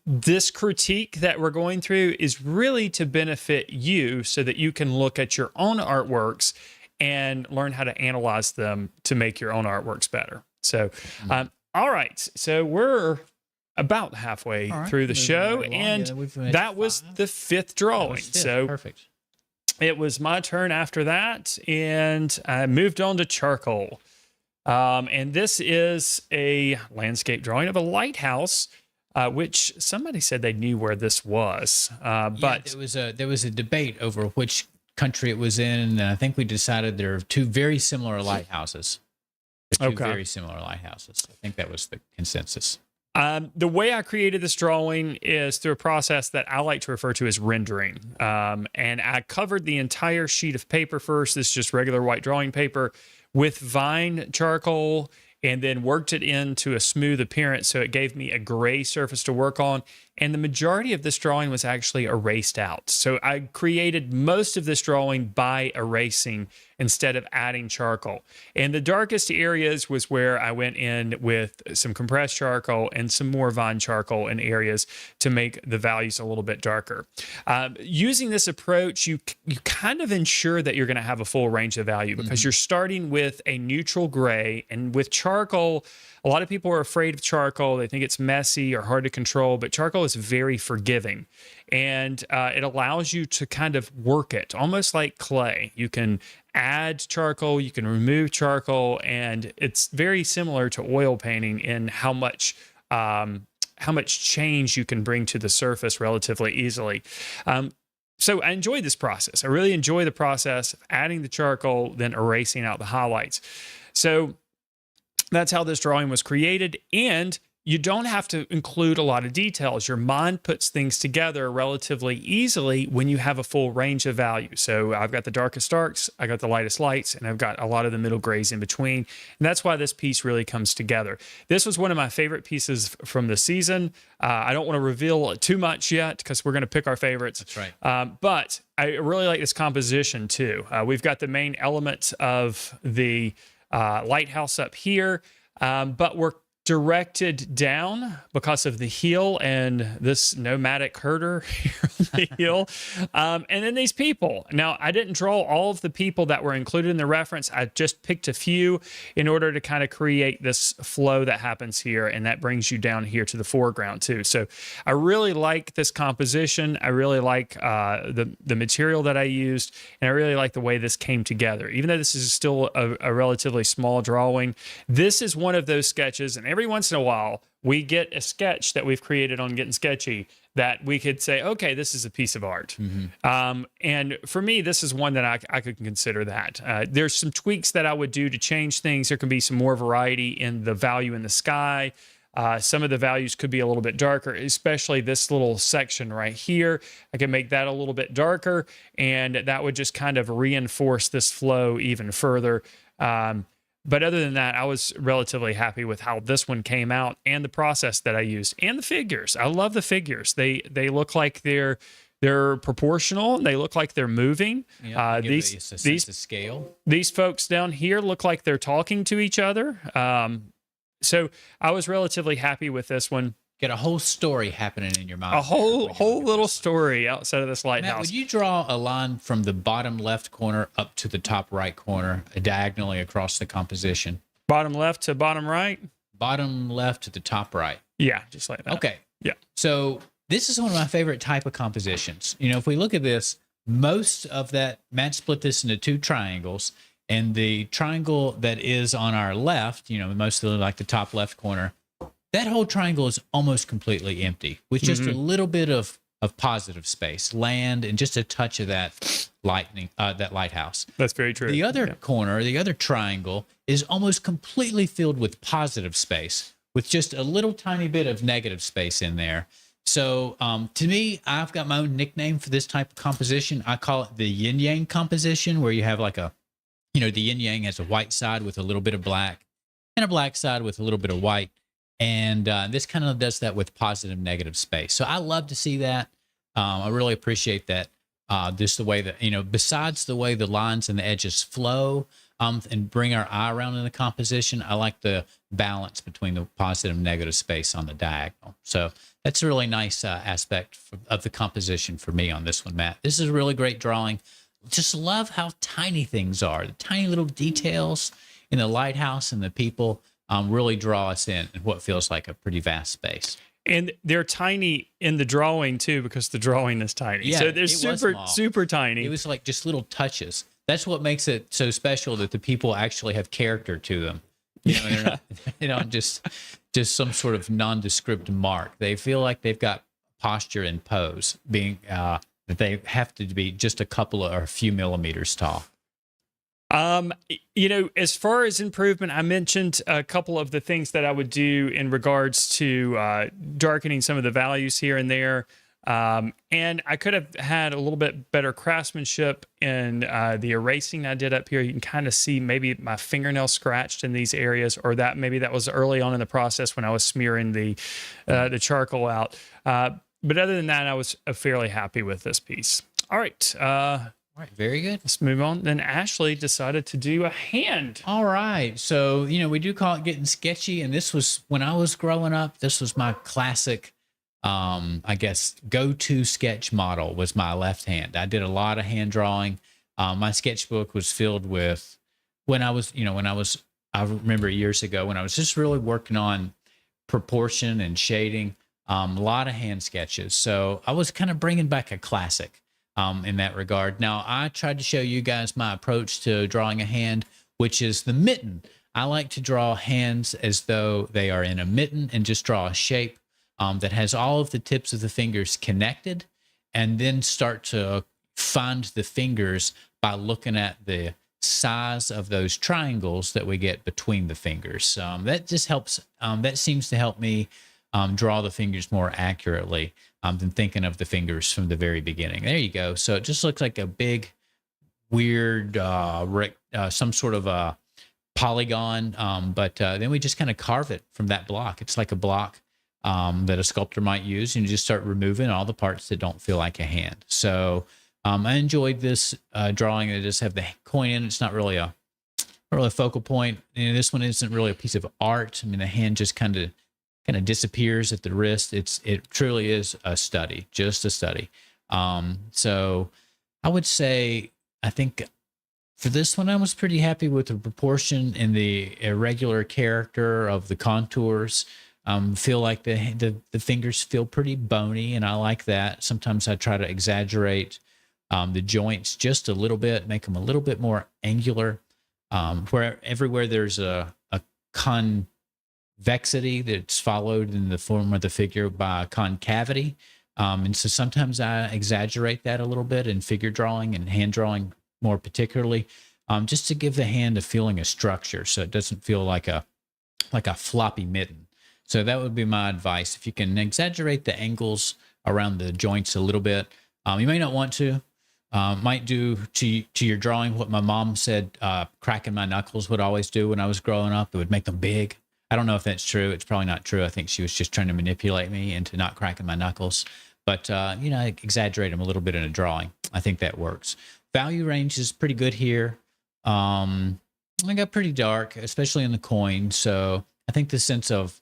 this critique that we're going through is really to benefit you so that you can look at your own artworks and learn how to analyze them to make your own artworks better. So, all right. So we're about halfway through the show, and that was the fifth drawing. So perfect. It was my turn after that, and I moved on to charcoal. And this is a landscape drawing of a lighthouse, which somebody said they knew where this was. But there was a debate over which country it was in, and I think we decided there are two very similar lighthouses. Very similar lighthouses. I think that was the consensus. The way I created this drawing is through a process that I like to refer to as rendering. And I covered the entire sheet of paper first. This is just regular white drawing paper with Vine charcoal, and then worked it into a smooth appearance so it gave me a gray surface to work on. And the majority of this drawing was actually erased out. So I created most of this drawing by erasing instead of adding charcoal. And the darkest areas was where I went in with some compressed charcoal and some more Vine charcoal in areas to make the values a little bit darker. Using this approach, you kind of ensure that you're going to have a full range of value because you're starting with a neutral gray. And with charcoal, a lot of people are afraid of charcoal. They think it's messy or hard to control, but charcoal is very forgiving. And it allows you to kind of work it almost like clay. You can add charcoal, you can remove charcoal, and it's very similar to oil painting in how much change you can bring to the surface relatively easily. So I enjoy this process. I really enjoy the process of adding the charcoal, then erasing out the highlights. So that's how this drawing was created. And you don't have to include a lot of details. Your mind puts things together relatively easily when you have a full range of value. So I've got the darkest darks, I got the lightest lights, and I've got a lot of the middle grays in between. And that's why this piece really comes together. This was one of my favorite pieces from the season. I don't want to reveal too much yet because we're going to pick our favorites. That's right. But I really like this composition too. We've got the main elements of the lighthouse up here, but we're directed down because of the heel and this nomadic herder here on the heel. And then these people. Now, I didn't draw all of the people that were included in the reference. I just picked a few in order to kind of create this flow that happens here, and that brings you down here to the foreground too. So I really like this composition. I really like the material that I used, and I really like the way this came together. Even though this is still a relatively small drawing, this is one of those sketches, and every once in a while, we get a sketch that we've created on Gettin Sketchy that we could say, okay, this is a piece of art. And for me, this is one that I could consider that. There's some tweaks that I would do to change things. There can be some more variety in the value in the sky. Some of the values could be a little bit darker, especially this little section right here. I can make that a little bit darker, and that would just kind of reinforce this flow even further. But other than that, I was relatively happy with how this one came out and the process that I used and the figures. I love the figures. They look like they're proportional. They look like they're moving. Yeah, these scale. These folks down here look like they're talking to each other. So I was relatively happy with this one. Get a whole story happening in your mind. A whole little story outside of this lighthouse. Matt, would you draw a line from the bottom left corner up to the top right corner, diagonally across the composition? Bottom left to bottom right? Bottom left to the top right. Yeah, just like that. Okay. Yeah. So this is one of my favorite type of compositions. You know, if we look at this, most of that, Matt split this into two triangles, and the triangle that is on our left, you know, mostly like the top left corner, that whole triangle is almost completely empty with just a little bit of positive space, land, and just a touch of that lighthouse. That's very true. The other corner, the other triangle, is almost completely filled with positive space with just a little tiny bit of negative space in there. So to me, I've got my own nickname for this type of composition. I call it the yin yang composition, where you have like the yin yang has a white side with a little bit of black and a black side with a little bit of white. And this kind of does that with positive, negative space. So I love to see that. I really appreciate that. Just the way that, besides the way the lines and the edges flow and bring our eye around in the composition, I like the balance between the positive and negative space on the diagonal. So that's a really nice aspect of the composition for me on this one, Matt. This is a really great drawing. Just love how tiny things are. The tiny little details in the lighthouse and the people really draw us in what feels like a pretty vast space. And they're tiny in the drawing too, because the drawing is tiny. Yeah, so they're super tiny. It was like just little touches. That's what makes it so special, that the people actually have character to them. They're not just some sort of nondescript mark. They feel like they've got posture and pose, being that they have to be just a couple or a few millimeters tall. As far as improvement, I mentioned a couple of the things that I would do in regards to darkening some of the values here and there. And I could have had a little bit better craftsmanship in the erasing I did up here. You can kind of see maybe my fingernail scratched in these areas, or that maybe that was early on in the process when I was smearing the charcoal out. But other than that, I was fairly happy with this piece. All right. All right, very good. Let's move on. Then Ashley decided to do a hand. All right. So, we do call it Getting Sketchy. And this was, when I was growing up, this was my classic, go-to sketch model was my left hand. I did a lot of hand drawing. My sketchbook was filled with, I remember years ago when I was just really working on proportion and shading, a lot of hand sketches. So I was kind of bringing back a classic. In that regard. Now, I tried to show you guys my approach to drawing a hand, which is the mitten. I like to draw hands as though they are in a mitten and just draw a shape that has all of the tips of the fingers connected. and then start to find the fingers by looking at the size of those triangles that we get between the fingers. That just helps. That seems to help me draw the fingers more accurately than thinking of the fingers from the very beginning. There you go. So it just looks like a big, weird, some sort of a polygon. But then we just kind of carve it from that block. It's like a block that a sculptor might use, and you just start removing all the parts that don't feel like a hand. So I enjoyed this drawing. I just have the coin in. It's not really a focal point. And this one isn't really a piece of art. I mean, the hand just kind of disappears at the wrist. It truly is a study, just a study. So I would say, I think for this one, I was pretty happy with the proportion and the irregular character of the contours. Feel like the fingers feel pretty bony, and I like that. Sometimes I try to exaggerate the joints just a little bit, make them a little bit more angular. Where everywhere there's a convexity that's followed in the form of the figure by concavity. And so sometimes I exaggerate that a little bit in figure drawing and hand drawing more particularly, just to give the hand a feeling of structure, so it doesn't feel like a floppy mitten. So that would be my advice. If you can exaggerate the angles around the joints a little bit, you may not want to. Might do to your drawing what my mom said cracking my knuckles would always do when I was growing up. It would make them big. I don't know if that's true. It's probably not true. I think she was just trying to manipulate me into not cracking my knuckles. But, I exaggerate them a little bit in a drawing. I think that works. Value range is pretty good here. I got pretty dark, especially in the coin. So I think the sense of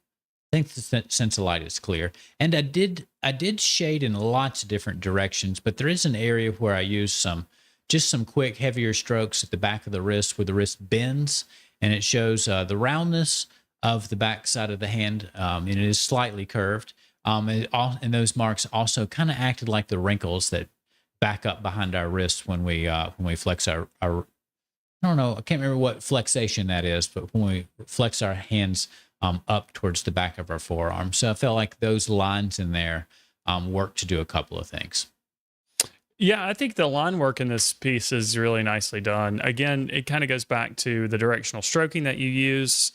light is clear. And I did shade in lots of different directions, but there is an area where I use some quick, heavier strokes at the back of the wrist where the wrist bends, and it shows the roundness of the back side of the hand, and it is slightly curved. And those marks also kind of acted like the wrinkles that back up behind our wrist when we flex our I don't know, I can't remember what flexation that is, but when we flex our hands up towards the back of our forearm. So I felt like those lines in there work to do a couple of things. Yeah, I think the line work in this piece is really nicely done. Again, it kind of goes back to the directional stroking that you use.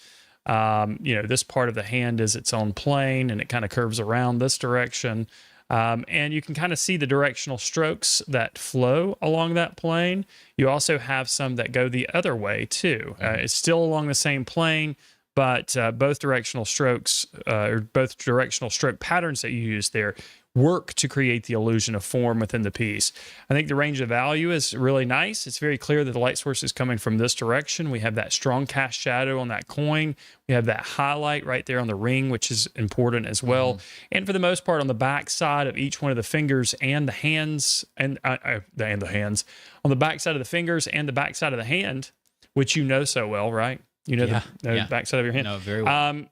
This part of the hand is its own plane, and it kind of curves around this direction. And you can kind of see the directional strokes that flow along that plane. You also have some that go the other way too. It's still along the same plane, but both directional strokes or both directional stroke patterns that you use there work to create the illusion of form within the piece. I think the range of value is really nice. It's very clear that the light source is coming from this direction. We have that strong cast shadow on that coin. We have that highlight right there on the ring, which is important as well. And for the most part, on the back side of each one of the fingers and the hands, and the hands, on the back side of the fingers and the back side of the hand, which you know so well, right? You know the back side of your hand. No, very well.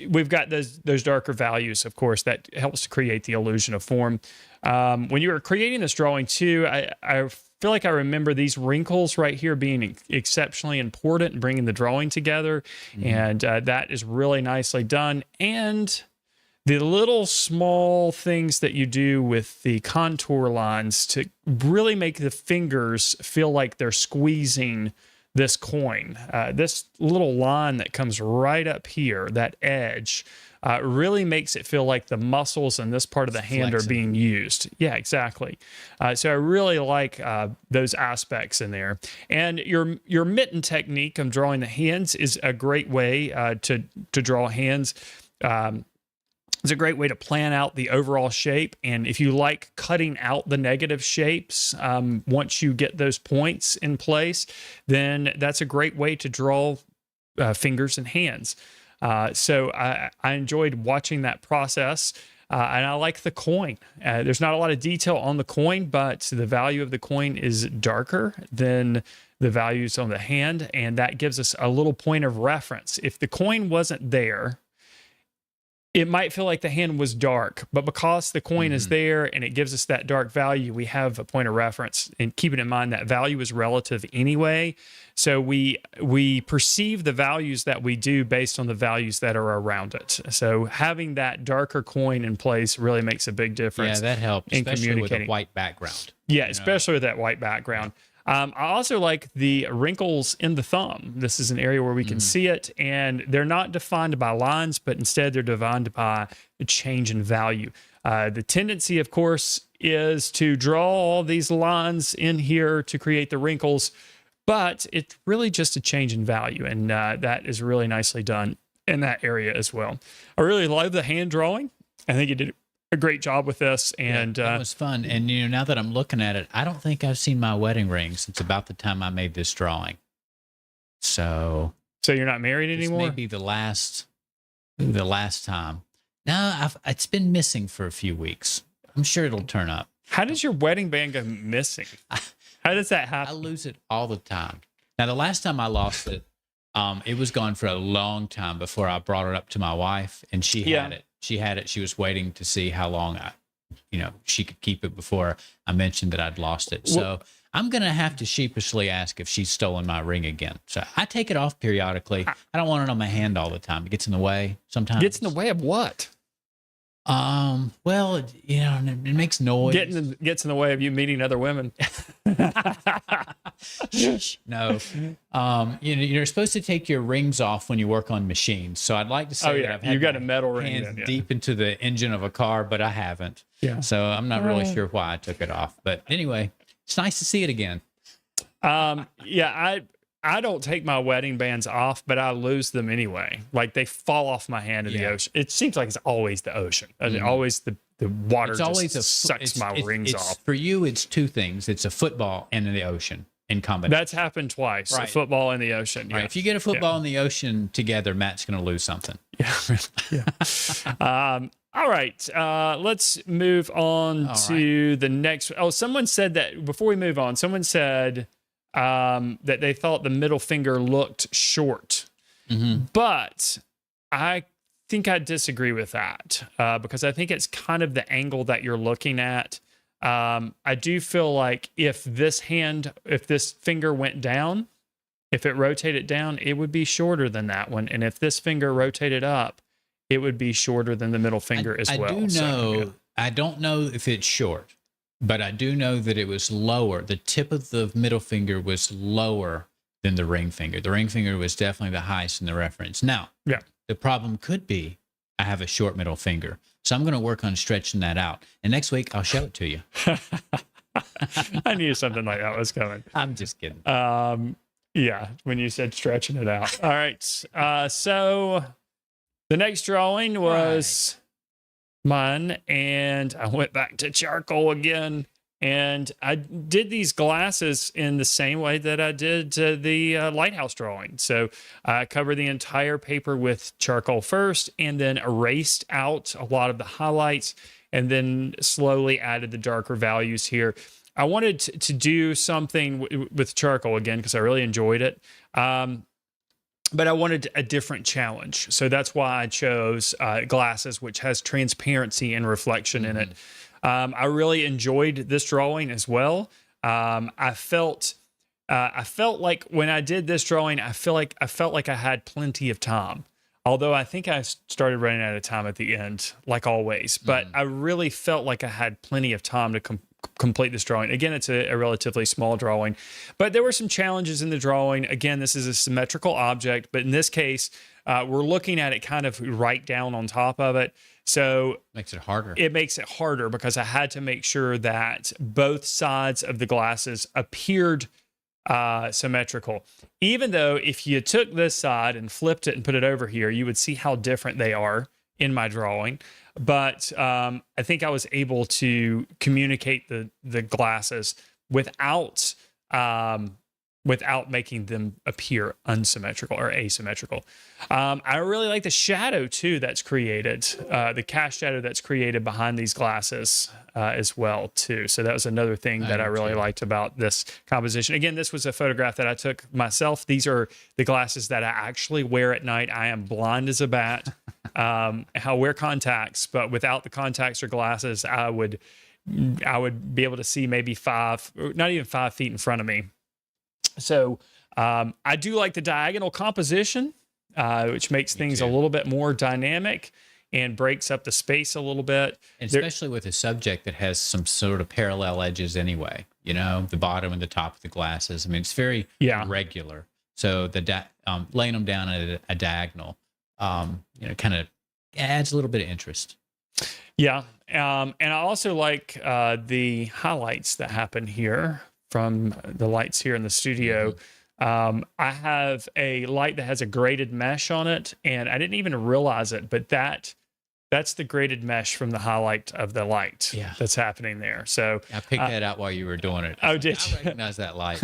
We've got those darker values, of course, that helps to create the illusion of form. When you were creating this drawing too, I feel like I remember these wrinkles right here being exceptionally important in bringing the drawing together. And that is really nicely done. And the little small things that you do with the contour lines to really make the fingers feel like they're squeezing this coin. This little line that comes right up here, that edge, really makes it feel like the muscles in this part of the hand are being used. Yeah, exactly. So I really like those aspects in there. And your mitten technique of drawing the hands is a great way to draw hands. It's a great way to plan out the overall shape. And if you like cutting out the negative shapes, once you get those points in place, then that's a great way to draw fingers and hands. So I enjoyed watching that process. And I like the coin. There's not a lot of detail on the coin, but the value of the coin is darker than the values on the hand. And that gives us a little point of reference. If the coin wasn't there, it might feel like the hand was dark, but because the coin is there and it gives us that dark value, we have a point of reference. And keeping in mind that value is relative anyway. So we perceive the values that we do based on the values that are around it. So having that darker coin in place really makes a big difference. Yeah, that helps, in especially communicating. with a white background. Yeah, especially with that white background. I also like the wrinkles in the thumb. This is an area where we can see it, and they're not defined by lines, but instead they're defined by a change in value. The tendency, of course, is to draw all these lines in here to create the wrinkles, but it's really just a change in value, and that is really nicely done in that area as well. I really love the hand drawing. I think you did a great job with this, and it was fun. And now that I'm looking at it, I don't think I've seen my wedding ring since about the time I made this drawing. So you're not married this anymore? may be the last time. No, it's been missing for a few weeks. I'm sure it'll turn up. How does your wedding band go missing? How does that I happen? lose it all the time. Now, the last time I lost it, it was gone for a long time before I brought it up to my wife, and she had it. She had it. She was waiting to see how long she could keep it before I mentioned that I'd lost it. So I'm going to have to sheepishly ask if she's stolen my ring again. So I take it off periodically. I don't want it on my hand all the time. It gets in the way sometimes. Gets in the way of what? Well, it makes noise. Gets in the way of you meeting other women. No. You're supposed to take your rings off when you work on machines. So I'd like to say that I've had you got a my metal ring hands then, yeah. deep into the engine of a car, but I haven't. Yeah. So I'm not really sure why I took it off. But anyway, it's nice to see it again. I don't take my wedding bands off, but I lose them anyway. Like they fall off my hand in the ocean. It seems like it's always the ocean. Always the water It's always sucks my rings off. For you, it's two things. It's a football and the ocean in combination. That's happened twice. Right. A football in the ocean. Right. If you get a football in the ocean together, Matt's going to lose something. All right. Let's move on to the next. Oh, someone said that before we move on, someone said that they thought the middle finger looked short. But I think I disagree with that because I think it's kind of the angle that you're looking at. I do feel like if this finger went down, if it rotated down, it would be shorter than that one. And if this finger rotated up, it would be shorter than the middle finger as well. I don't know if it's short, but I do know that it was lower. The tip of the middle finger was lower than the ring finger. The ring finger was definitely the highest in the reference. Now, the problem could be I have a short middle finger. So I'm going to work on stretching that out. And next week, I'll show it to you. I knew something like that was coming. I'm just kidding. When you said stretching it out. All right. So the next drawing was mine, and I went back to charcoal again. And I did these glasses in the same way that I did the lighthouse drawing. So I covered the entire paper with charcoal first and then erased out a lot of the highlights and then slowly added the darker values here. I wanted to do something with charcoal again because I really enjoyed it. But I wanted a different challenge. So that's why I chose glasses, which has transparency and reflection in it. I really enjoyed this drawing as well. I felt like when I did this drawing, I felt like I had plenty of time. Although I think I started running out of time at the end, like always. But I really felt like I had plenty of time to complete this drawing. Again, it's a relatively small drawing, but there were some challenges in the drawing. Again, this is a symmetrical object, but in this case, we're looking at it kind of right down on top of it. So makes it harder. It makes it harder because I had to make sure that both sides of the glasses appeared symmetrical. Even though if you took this side and flipped it and put it over here, you would see how different they are in my drawing. But I think I was able to communicate the glasses without making them appear unsymmetrical or asymmetrical. I really like the shadow too that's created, the cast shadow that's created behind these glasses as well too. So that was another thing that I really liked about this composition. Again, this was a photograph that I took myself. These are the glasses that I actually wear at night. I am blind as a bat. how wear contacts, but without the contacts or glasses, I would be able to see maybe not even 5 feet in front of me. So I do like the diagonal composition, which makes things a little bit more dynamic and breaks up the space a little bit. And especially with a subject that has some sort of parallel edges anyway, the bottom and the top of the glasses. I mean, it's very regular. So laying them down at a diagonal, kind of adds a little bit of interest. Yeah. And I also like the highlights that happen here from the lights here in the studio. I have a light that has a graded mesh on it, and I didn't even realize it, but that's the graded mesh from the highlight of the light that's happening there. So I picked that out while you were doing it. Oh, did you? I recognize that light.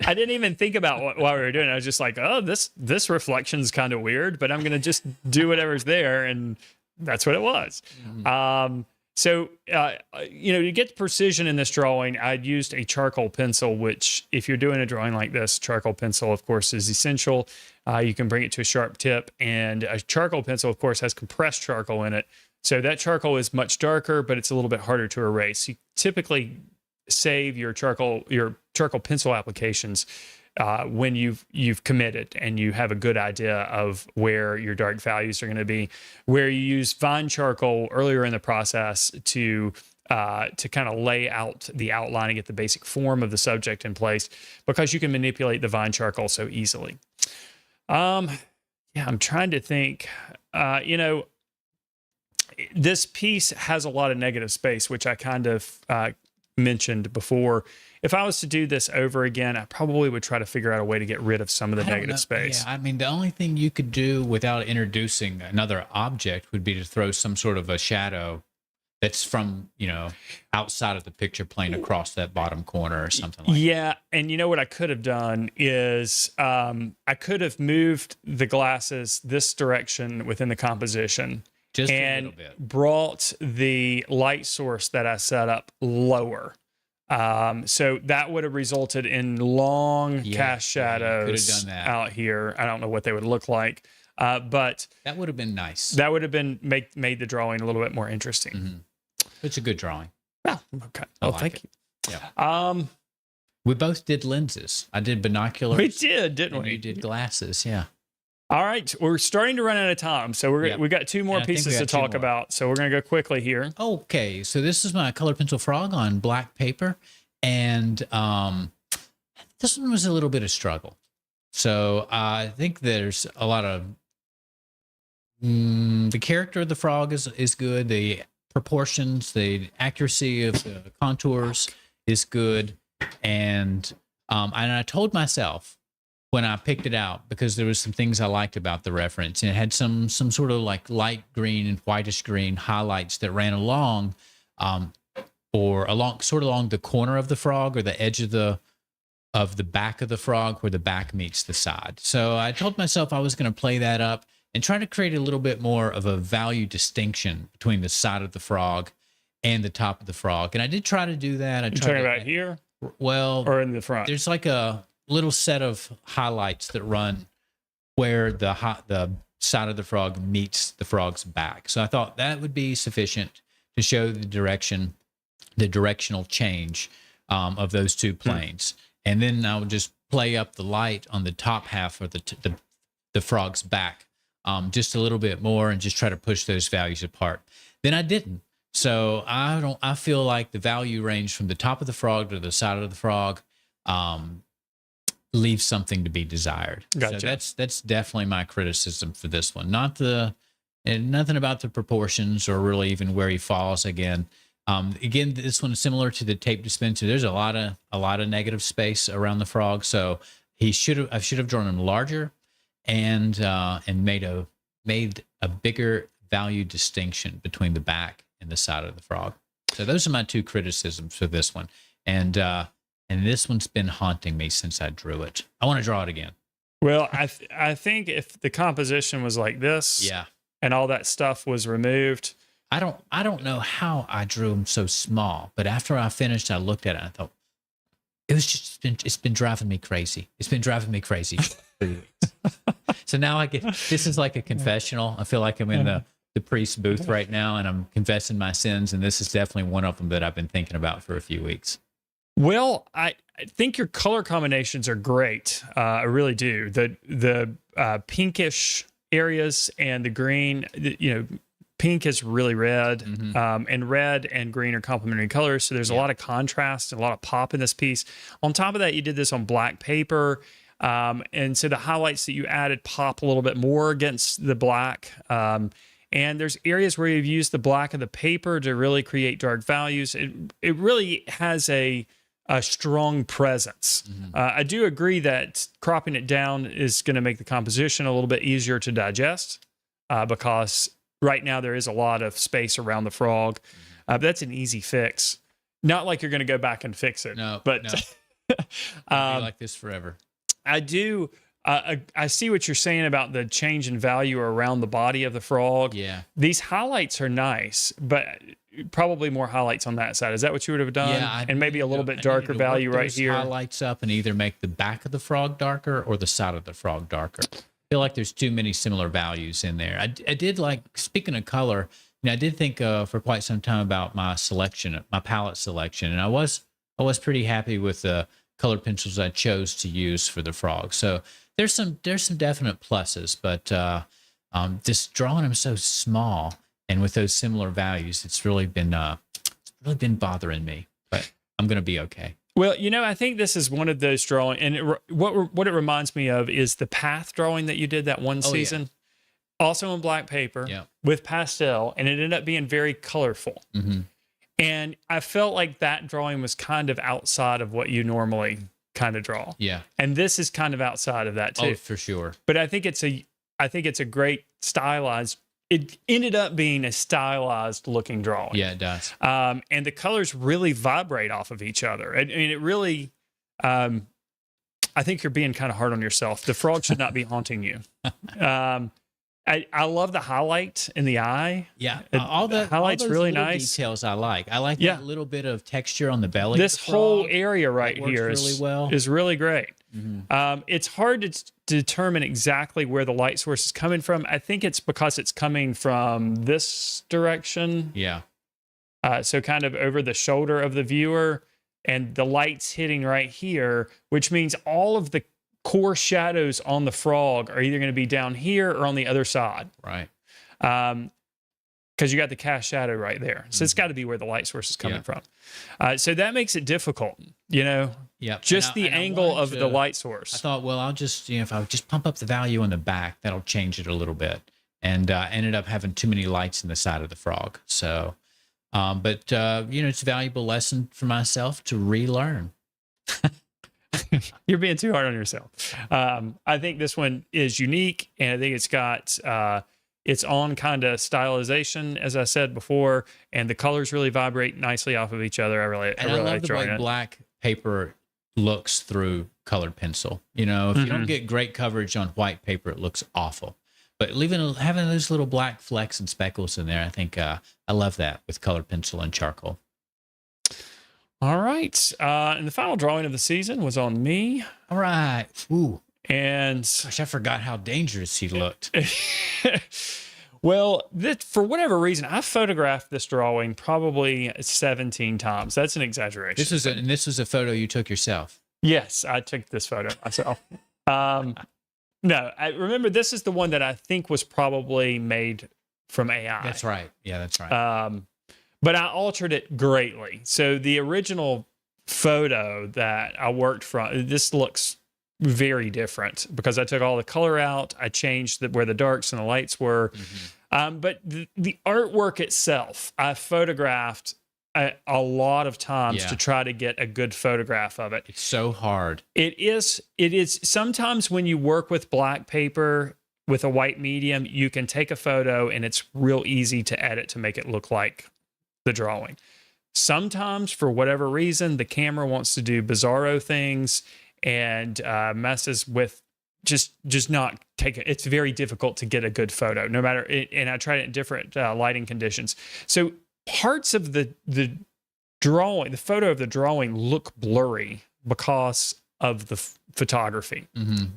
I didn't even think about while we were doing it. I was just like, oh, this reflection's kind of weird, but I'm going to just do whatever's there. And that's what it was. So, to get the precision in this drawing, I'd used a charcoal pencil, which if you're doing a drawing like this, charcoal pencil, of course, is essential. You can bring it to a sharp tip, and a charcoal pencil, of course, has compressed charcoal in it. So that charcoal is much darker, but it's a little bit harder to erase. You typically save your charcoal pencil applications when you've committed and you have a good idea of where your dark values are going to be. Where you use fine charcoal earlier in the process to kind of lay out the outline and get the basic form of the subject in place, because you can manipulate the vine charcoal so easily. I'm trying to think. This piece has a lot of negative space, which I kind of mentioned before. If I was to do this over again, I probably would try to figure out a way to get rid of some of the negative space. Yeah, I mean, the only thing you could do without introducing another object would be to throw some sort of a shadow that's from, outside of the picture plane across that bottom corner or something like that. Yeah, and what I could have done is I could have moved the glasses this direction within the composition just a and little bit. Brought the light source that I set up lower. So that would have resulted in long cast shadows out here. I don't know what they would look like, but that would have been nice. That would have been made the drawing a little bit more interesting. Mm-hmm. It's a good drawing. Oh, okay. Well, thank you. Yeah. We both did lenses. I did binoculars. We did, didn't we? You did glasses. Yeah. All right, we're starting to run out of time, so we got 2 more pieces to talk about. So we're going to go quickly here. Okay, so this is my colored pencil frog on black paper, and this one was a little bit of struggle. So I think there's a lot of the character of the frog is good. The proportions, the accuracy of the contours is good, and I told myself when I picked it out, because there was some things I liked about the reference, and it had some sort of like light green and whitish green highlights that ran along along the corner of the frog, or the edge of the back of the frog, where the back meets the side. So I told myself I was going to play that up and try to create a little bit more of a value distinction between the side of the frog and the top of the frog. And I did try to do that. You're talking about here? Well, or in the front? There's like a little set of highlights that run where the side of the frog meets the frog's back. So I thought that would be sufficient to show the directional change of those two planes. And then I would just play up the light on the top half of the frog's back just a little bit more, and just try to push those values apart. Then I didn't. So I feel like the value range from the top of the frog to the side of the frog leaves something to be desired. Gotcha. So that's definitely my criticism for this one. Nothing about the proportions or really even where he falls again. Again, this one is similar to the tape dispenser. There's a lot of negative space around the frog, so I should have drawn him larger and made a bigger value distinction between the back and the side of the frog. So those are my 2 criticisms for this one. And this one's been haunting me since I drew it. I want to draw it again. Well, I think if the composition was like this, and all that stuff was removed, I don't know how I drew them so small, but after I finished, I looked at it and I thought, it's been driving me crazy. It's been driving me crazy for 3 weeks. So now this is like a confessional. I feel like I'm in the priest booth right now, and I'm confessing my sins, and this is definitely one of them that I've been thinking about for a few weeks. Well, I think your color combinations are great. I really do. The pinkish areas and the green, pink is really red, and red and green are complementary colors. So there's a lot of contrast and a lot of pop in this piece. On top of that, you did this on black paper. And so the highlights that you added pop a little bit more against the black. And there's areas where you've used the black of the paper to really create dark values. It really has a strong presence. I do agree that cropping it down is going to make the composition a little bit easier to digest, because right now there is a lot of space around the frog. But that's an easy fix. Not like you're going to go back and fix it. No, but I'll be like this forever. I do. I see what you're saying about the change in value around the body of the frog. Yeah. These highlights are nice, but probably more highlights on that side. Is that what you would have done? Yeah. And maybe a little bit darker value right here. Highlights up and either make the back of the frog darker or the side of the frog darker. I feel like there's too many similar values in there. I did like, speaking of color, I did think for quite some time about my selection, my palette selection, and I was pretty happy with the color pencils I chose to use for the frog. So there's some definite pluses, but just drawing them so small and with those similar values, it's really been bothering me. But I'm gonna be okay. Well, I think this is one of those drawing, and what it reminds me of is the path drawing that you did that one season, also on black paper with pastel, and it ended up being very colorful. And I felt like that drawing was kind of outside of what you normally kind of draw. Yeah. And this is kind of outside of that too. Oh, for sure. But I think it's a great stylized. It ended up being a stylized looking drawing. Yeah, it does. And the colors really vibrate off of each other. I mean, it really, I think you're being kind of hard on yourself. The frog should not be haunting you. I love the highlight in the eye. Yeah, all the highlight's really nice. Details I like. I like that little bit of texture on the belly. This whole area right here is really great. It's hard to determine exactly where the light source is coming from. I think it's because it's coming from this direction. Yeah. So kind of over the shoulder of the viewer, and the light's hitting right here, which means all of the core shadows on the frog are either going to be down here or on the other side. Right. Because you got the cast shadow right there. So it's got to be where the light source is coming from. So that makes it difficult, Yeah. Just the angle of the light source. I thought, well, I'll just, if I just pump up the value on the back, that'll change it a little bit. And ended up having too many lights in the side of the frog. So, but it's a valuable lesson for myself to relearn. You're being too hard on yourself. I think this one is unique, and I think it's got its own kind of stylization, as I said before, and the colors really vibrate nicely off of each other. I really love like the way black paper looks through colored pencil. If you don't get great coverage on white paper, it looks awful. But having those little black flecks and speckles in there, I think I love that with colored pencil and charcoal. All right. And the final drawing of the season was on me. All right. Ooh. And gosh, I forgot how dangerous he looked. Well, for whatever reason, I photographed this drawing probably 17 times. That's an exaggeration. This was a photo you took yourself. Yes, I took this photo myself. No, I remember this is the one that I think was probably made from AI. That's right. Yeah, that's right. But I altered it greatly. So the original photo that I worked from, this looks very different because I took all the color out. I changed where the darks and the lights were. But the artwork itself, I photographed a lot of times to try to get a good photograph of it. It's so hard. It is. Sometimes when you work with black paper with a white medium, you can take a photo and it's real easy to edit to make it look like the drawing. Sometimes, for whatever reason, the camera wants to do bizarro things and messes with just not take it. It's very difficult to get a good photo, no matter. And I tried it in different lighting conditions. So parts of the drawing, the photo of the drawing, look blurry because of the photography.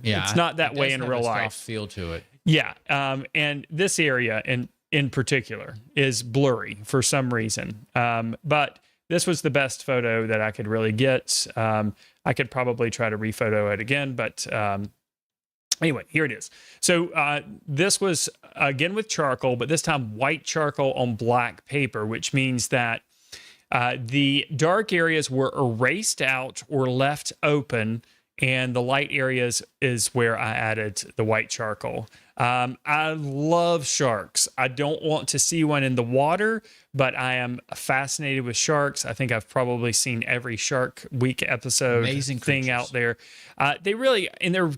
Yeah, it's not that way in real life. Soft feel to it. Yeah, and this area, and in particular is blurry for some reason. But this was the best photo that I could really get. I could probably try to rephoto it again, but anyway, here it is. So this was, again, with charcoal, but this time white charcoal on black paper, which means that the dark areas were erased out or left open, and the light areas is where I added the white charcoal. I love sharks. I don't want to see one in the water, but I am fascinated with sharks. I think I've probably seen every Shark Week episode Amazing thing creatures out there. They really, and they're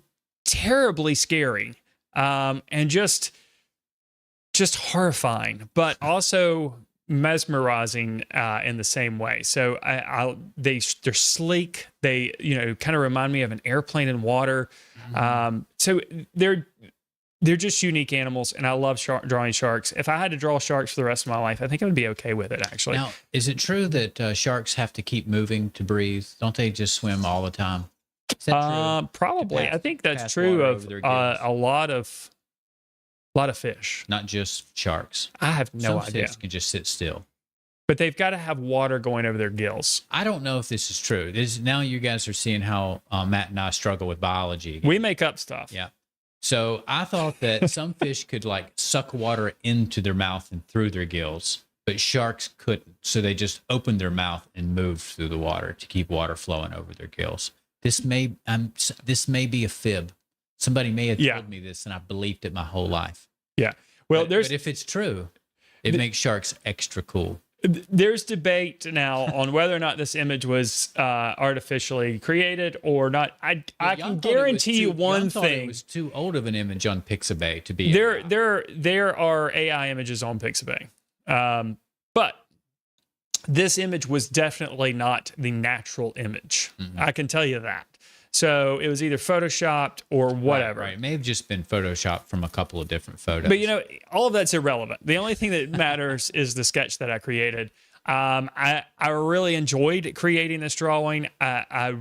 terribly scary, and just horrifying, but also mesmerizing in the same way. So they're sleek. They kind of remind me of an airplane in water. So they're just unique animals, and I love drawing sharks. If I had to draw sharks for the rest of my life, I think I would be okay with it, actually. Now, is it true that sharks have to keep moving to breathe? Don't they just swim all the time? Is that true? Probably. I think that's true of a lot of fish. Not just sharks. I have no idea. Fish can just sit still. But they've got to have water going over their gills. I don't know if this is true. Now you guys are seeing how Matt and I struggle with biology again. We make up stuff. Yeah. So I thought that some fish could like suck water into their mouth and through their gills, but sharks couldn't. So they just opened their mouth and moved through the water to keep water flowing over their gills. This may be a fib. Somebody may have told me this, and I believed it my whole life. Yeah. Well, but if it's true, it makes sharks extra cool. There's debate now on whether or not this image was artificially created or not. I can guarantee you one thing. It was too old of an image on Pixabay to be. There are AI images on Pixabay, but this image was definitely not the natural image. Mm-hmm. I can tell you that. So it was either photoshopped or whatever. Right. It may have just been photoshopped from a couple of different photos. But, all of that's irrelevant. The only thing that matters is the sketch that I created. I really enjoyed creating this drawing. My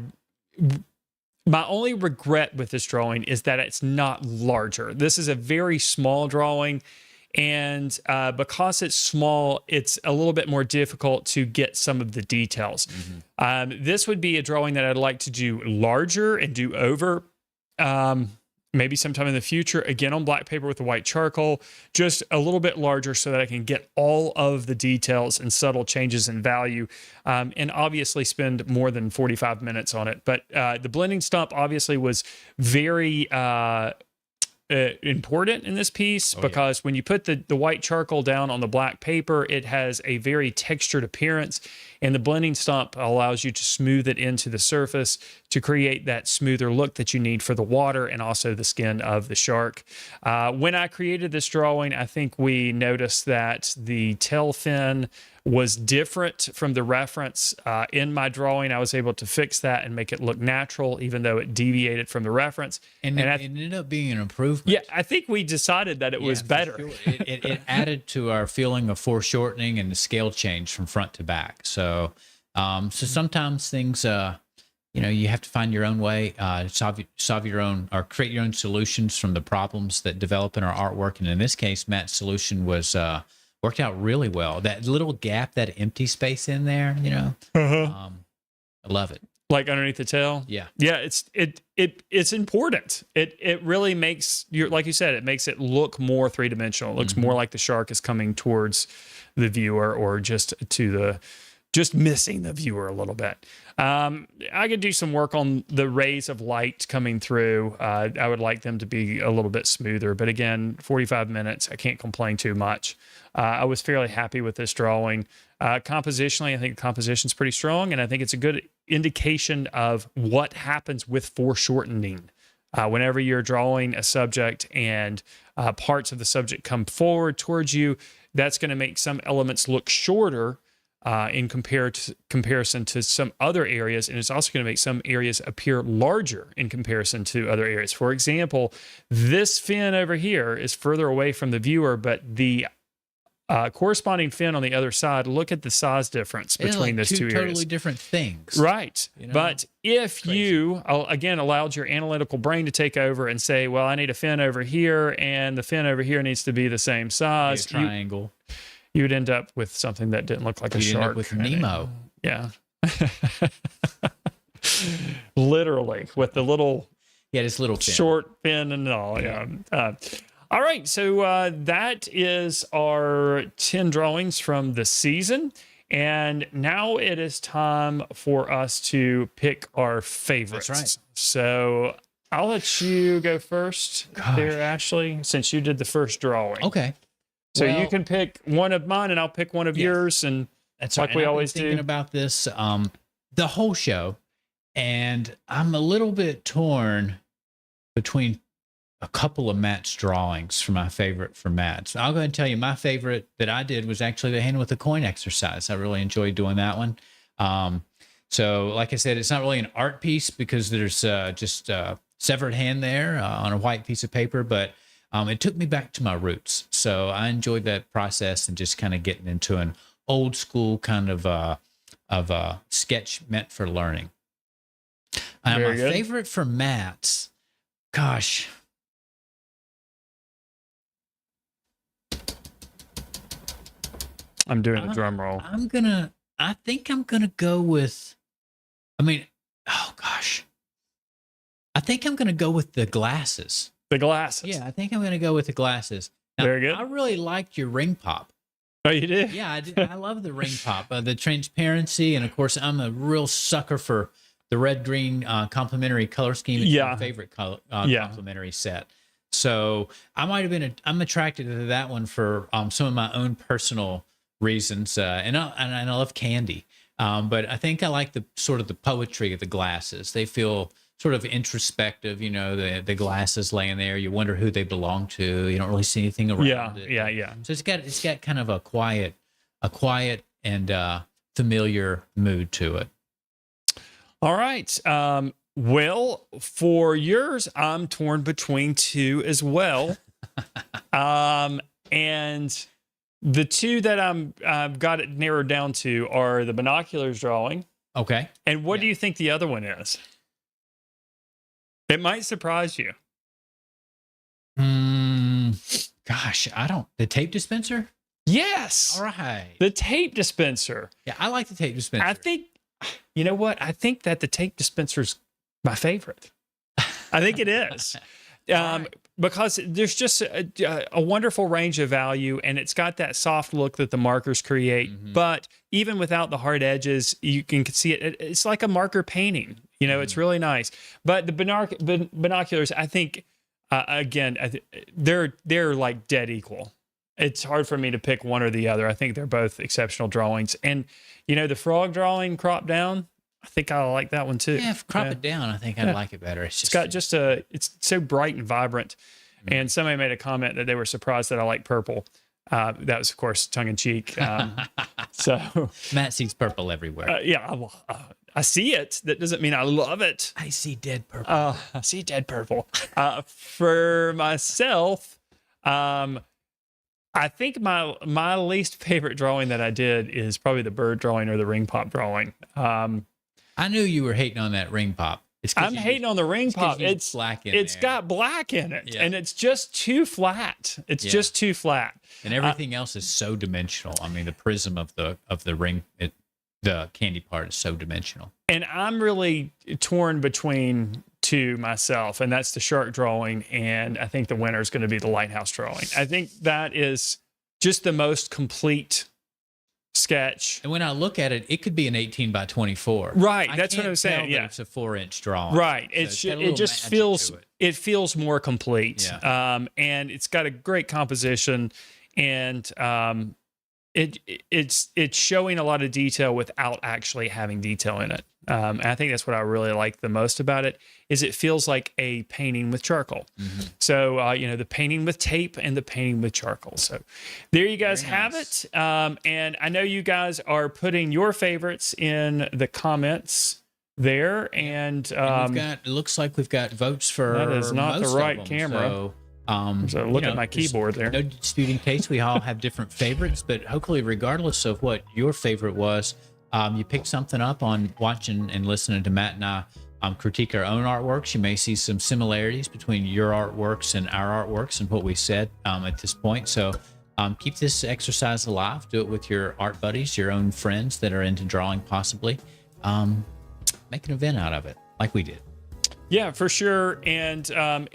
only regret with this drawing is that it's not larger. This is a very small drawing. And because it's small, it's a little bit more difficult to get some of the details. Mm-hmm. This would be a drawing that I'd like to do larger and do over, maybe sometime in the future, again on black paper with the white charcoal, just a little bit larger so that I can get all of the details and subtle changes in value, and obviously spend more than 45 minutes on it. But the blending stump obviously was very important in this piece because when you put the white charcoal down on the black paper, it has a very textured appearance, and the blending stump allows you to smooth it into the surface to create that smoother look that you need for the water and also the skin of the shark. When I created this drawing, I think we noticed that the tail fin was different from the reference. In my drawing, I was able to fix that and make it look natural, even though it deviated from the reference. And it ended up being an improvement. Yeah, I think we decided that it was better. Sure. It added to our feeling of foreshortening and the scale change from front to back. So sometimes things, you have to find your own way, solve your own, or create your own solutions from the problems that develop in our artwork. And in this case, Matt's solution was worked out really well. That little gap, that empty space in there, I love it. Like underneath the tail? Yeah. Yeah, it's important. It really makes like you said, it makes it look more three-dimensional. It looks more like the shark is coming towards the viewer or just missing the viewer a little bit. I could do some work on the rays of light coming through. I would like them to be a little bit smoother, but again, 45 minutes, I can't complain too much. I was fairly happy with this drawing. Compositionally, I think the composition's pretty strong, and I think it's a good indication of what happens with foreshortening. Whenever you're drawing a subject and parts of the subject come forward towards you, that's going to make some elements look shorter in comparison to some other areas, and it's also going to make some areas appear larger in comparison to other areas. For example, this fin over here is further away from the viewer, but the corresponding fin on the other side, look at the size difference They're between like those two totally areas. different things. Right. You know? But if Crazy. you, again, allowed your analytical brain to take over and say, well, I need a fin over here and the fin over here needs to be the same Be a size, triangle. you would end up with something that didn't look like a You end shark. up with Nemo. Yeah. Literally, with the little Yeah, this little fin. short fin and all. Yeah. All right. So that is our 10 drawings from the season. And now it is time for us to pick our favorites. That's right. So I'll let you go first there, Ashley, since you did the first drawing. Okay. So Well, you can pick one of mine and I'll pick one of Yes. yours. And That's like right. we And I've been always thinking do. about this the whole show, and I'm a little bit torn between a couple of Matt's drawings for my favorite for Matt. So I'll go ahead and tell you my favorite that I did was actually the hand with the coin exercise. I really enjoyed doing that one. So like I said, it's not really an art piece because there's just a severed hand there on a white piece of paper, but it took me back to my roots. So I enjoyed that process and just kind of getting into an old school kind of sketch meant for learning. And Very my good. favorite for Matt's, gosh. I'm doing a drum roll. I think I'm gonna go with, I mean, oh gosh. I think I'm gonna go with the glasses. The glasses. Yeah, I think I'm gonna go with the glasses. Now, Very good. I really liked your ring pop. Oh, you did? Yeah, I did. I love the ring pop, the transparency, and of course, I'm a real sucker for the red-green complementary color scheme. It's Yeah. my favorite color Yeah. complementary set. So I might have been. I'm attracted to that one for some of my own personal reasons, and I love candy. But I think I like the sort of the poetry of the glasses. They feel sort of introspective. You know, the glasses laying there. You wonder who they belong to. You don't really see anything around Yeah. it. Yeah. So it's got kind of a quiet and familiar mood to it. All right. Well, for yours, I'm torn between two as well. And the two that I've got it narrowed down to are the binoculars drawing. Okay. And what Yeah. do you think the other one is? It might surprise you. Gosh, the tape dispenser? Yes. All right. The tape dispenser. Yeah, I like the tape dispenser. I think, you know what? I think that the tape dispenser's my favorite. I think it is. Right. Because there's just a wonderful range of value, and it's got that soft look that the markers create. Mm-hmm. But even without the hard edges, you can see it. It's like a marker painting. You know, Mm-hmm. it's really nice. But the binoculars, I think, again, they're like dead equal. It's hard for me to pick one or the other. I think they're both exceptional drawings. And, you know, the frog drawing cropped down, I think I like that one too. Yeah, if crop it down, I think I'd like it better. It's got just it's so bright and vibrant. And somebody made a comment that they were surprised that I like purple. That was, of course, tongue in cheek. So, Matt sees purple everywhere. yeah, I see it. That doesn't mean I love it. I see dead purple. I see dead purple. For myself, I think my least favorite drawing that I did is probably the bird drawing or the ring pop drawing. I knew you were hating on that ring pop. It's 'cause I'm you hating on the ring pop. It's black in It's there. got black in it, Yeah. and it's just too flat. It's Yeah. just too flat. And everything else is so dimensional. I mean, the prism of the ring, the candy part is so dimensional. And I'm really torn between two myself, and that's the shark drawing, and I think the winner is going to be the lighthouse drawing. I think that is just the most complete sketch. And when I look at it, it could be an 18 by 24. Right, I that's what can't I'm saying, tell that yeah. it's a 4-inch drawing. Right. So It's got a it little just magic feels to it. it feels more complete. Yeah. And it's got a great composition, and it's showing a lot of detail without actually having detail in it. And I think that's what I really like the most about it is it feels like a painting with charcoal. Mm-hmm. So you know, the painting with tape and the painting with charcoal. So there you guys Very have nice. it. And I know you guys are putting your favorites in the comments there, and And it looks like we've got votes for that is not the most of right them. camera. So So look at my keyboard there. No disputing taste. We all have different favorites, but hopefully, regardless of what your favorite was, you picked something up on watching and listening to Matt and I critique our own artworks. You may see some similarities between your artworks and our artworks and what we said at this point. So keep this exercise alive. Do it with your art buddies, your own friends that are into drawing, possibly. Make an event out of it, like we did. Yeah, for sure. And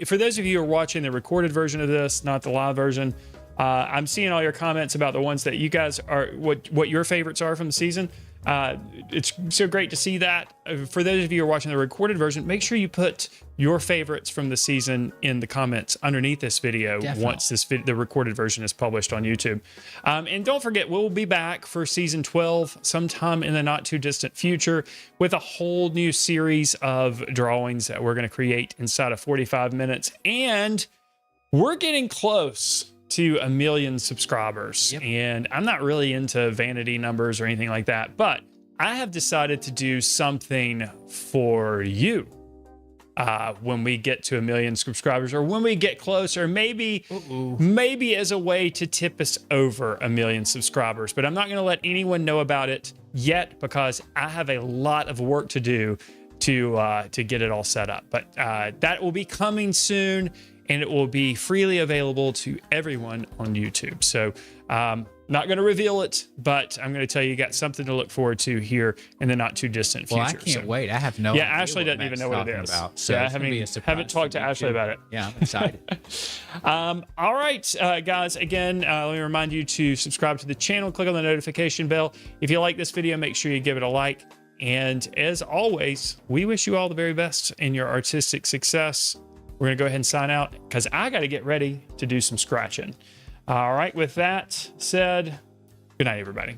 for those of you who are watching the recorded version of this, not the live version, I'm seeing all your comments about the ones that you guys are, what your favorites are from the season. It's so great to see that. For those of you who are watching the recorded version, make sure you put your favorites from the season in the comments underneath this video. Definitely. Once the recorded version is published on YouTube. And don't forget, we'll be back for season 12 sometime in the not too distant future with a whole new series of drawings that we're going to create inside of 45 minutes. And we're getting close to 1 million subscribers. Yep. And I'm not really into vanity numbers or anything like that, but I have decided to do something for you when we get to 1 million subscribers, or when we get closer, maybe as a way to tip us over 1 million subscribers. But I'm not going to let anyone know about it yet, because I have a lot of work to do to get it all set up. But that will be coming soon, and it will be freely available to everyone on YouTube. So not going to reveal it, but I'm going to tell you got something to look forward to here in the not too distant future. Well, I can't wait. I have no idea. Yeah, Ashley doesn't even know what it is. About, so yeah, I haven't talked to Ashley about it. Yeah, I'm excited. All right, guys, again, let me remind you to subscribe to the channel, click on the notification bell. If you like this video, make sure you give it a like. And as always, we wish you all the very best in your artistic success. We're going to go ahead and sign out because I got to get ready to do some scratching. All right, with that said, good night, everybody.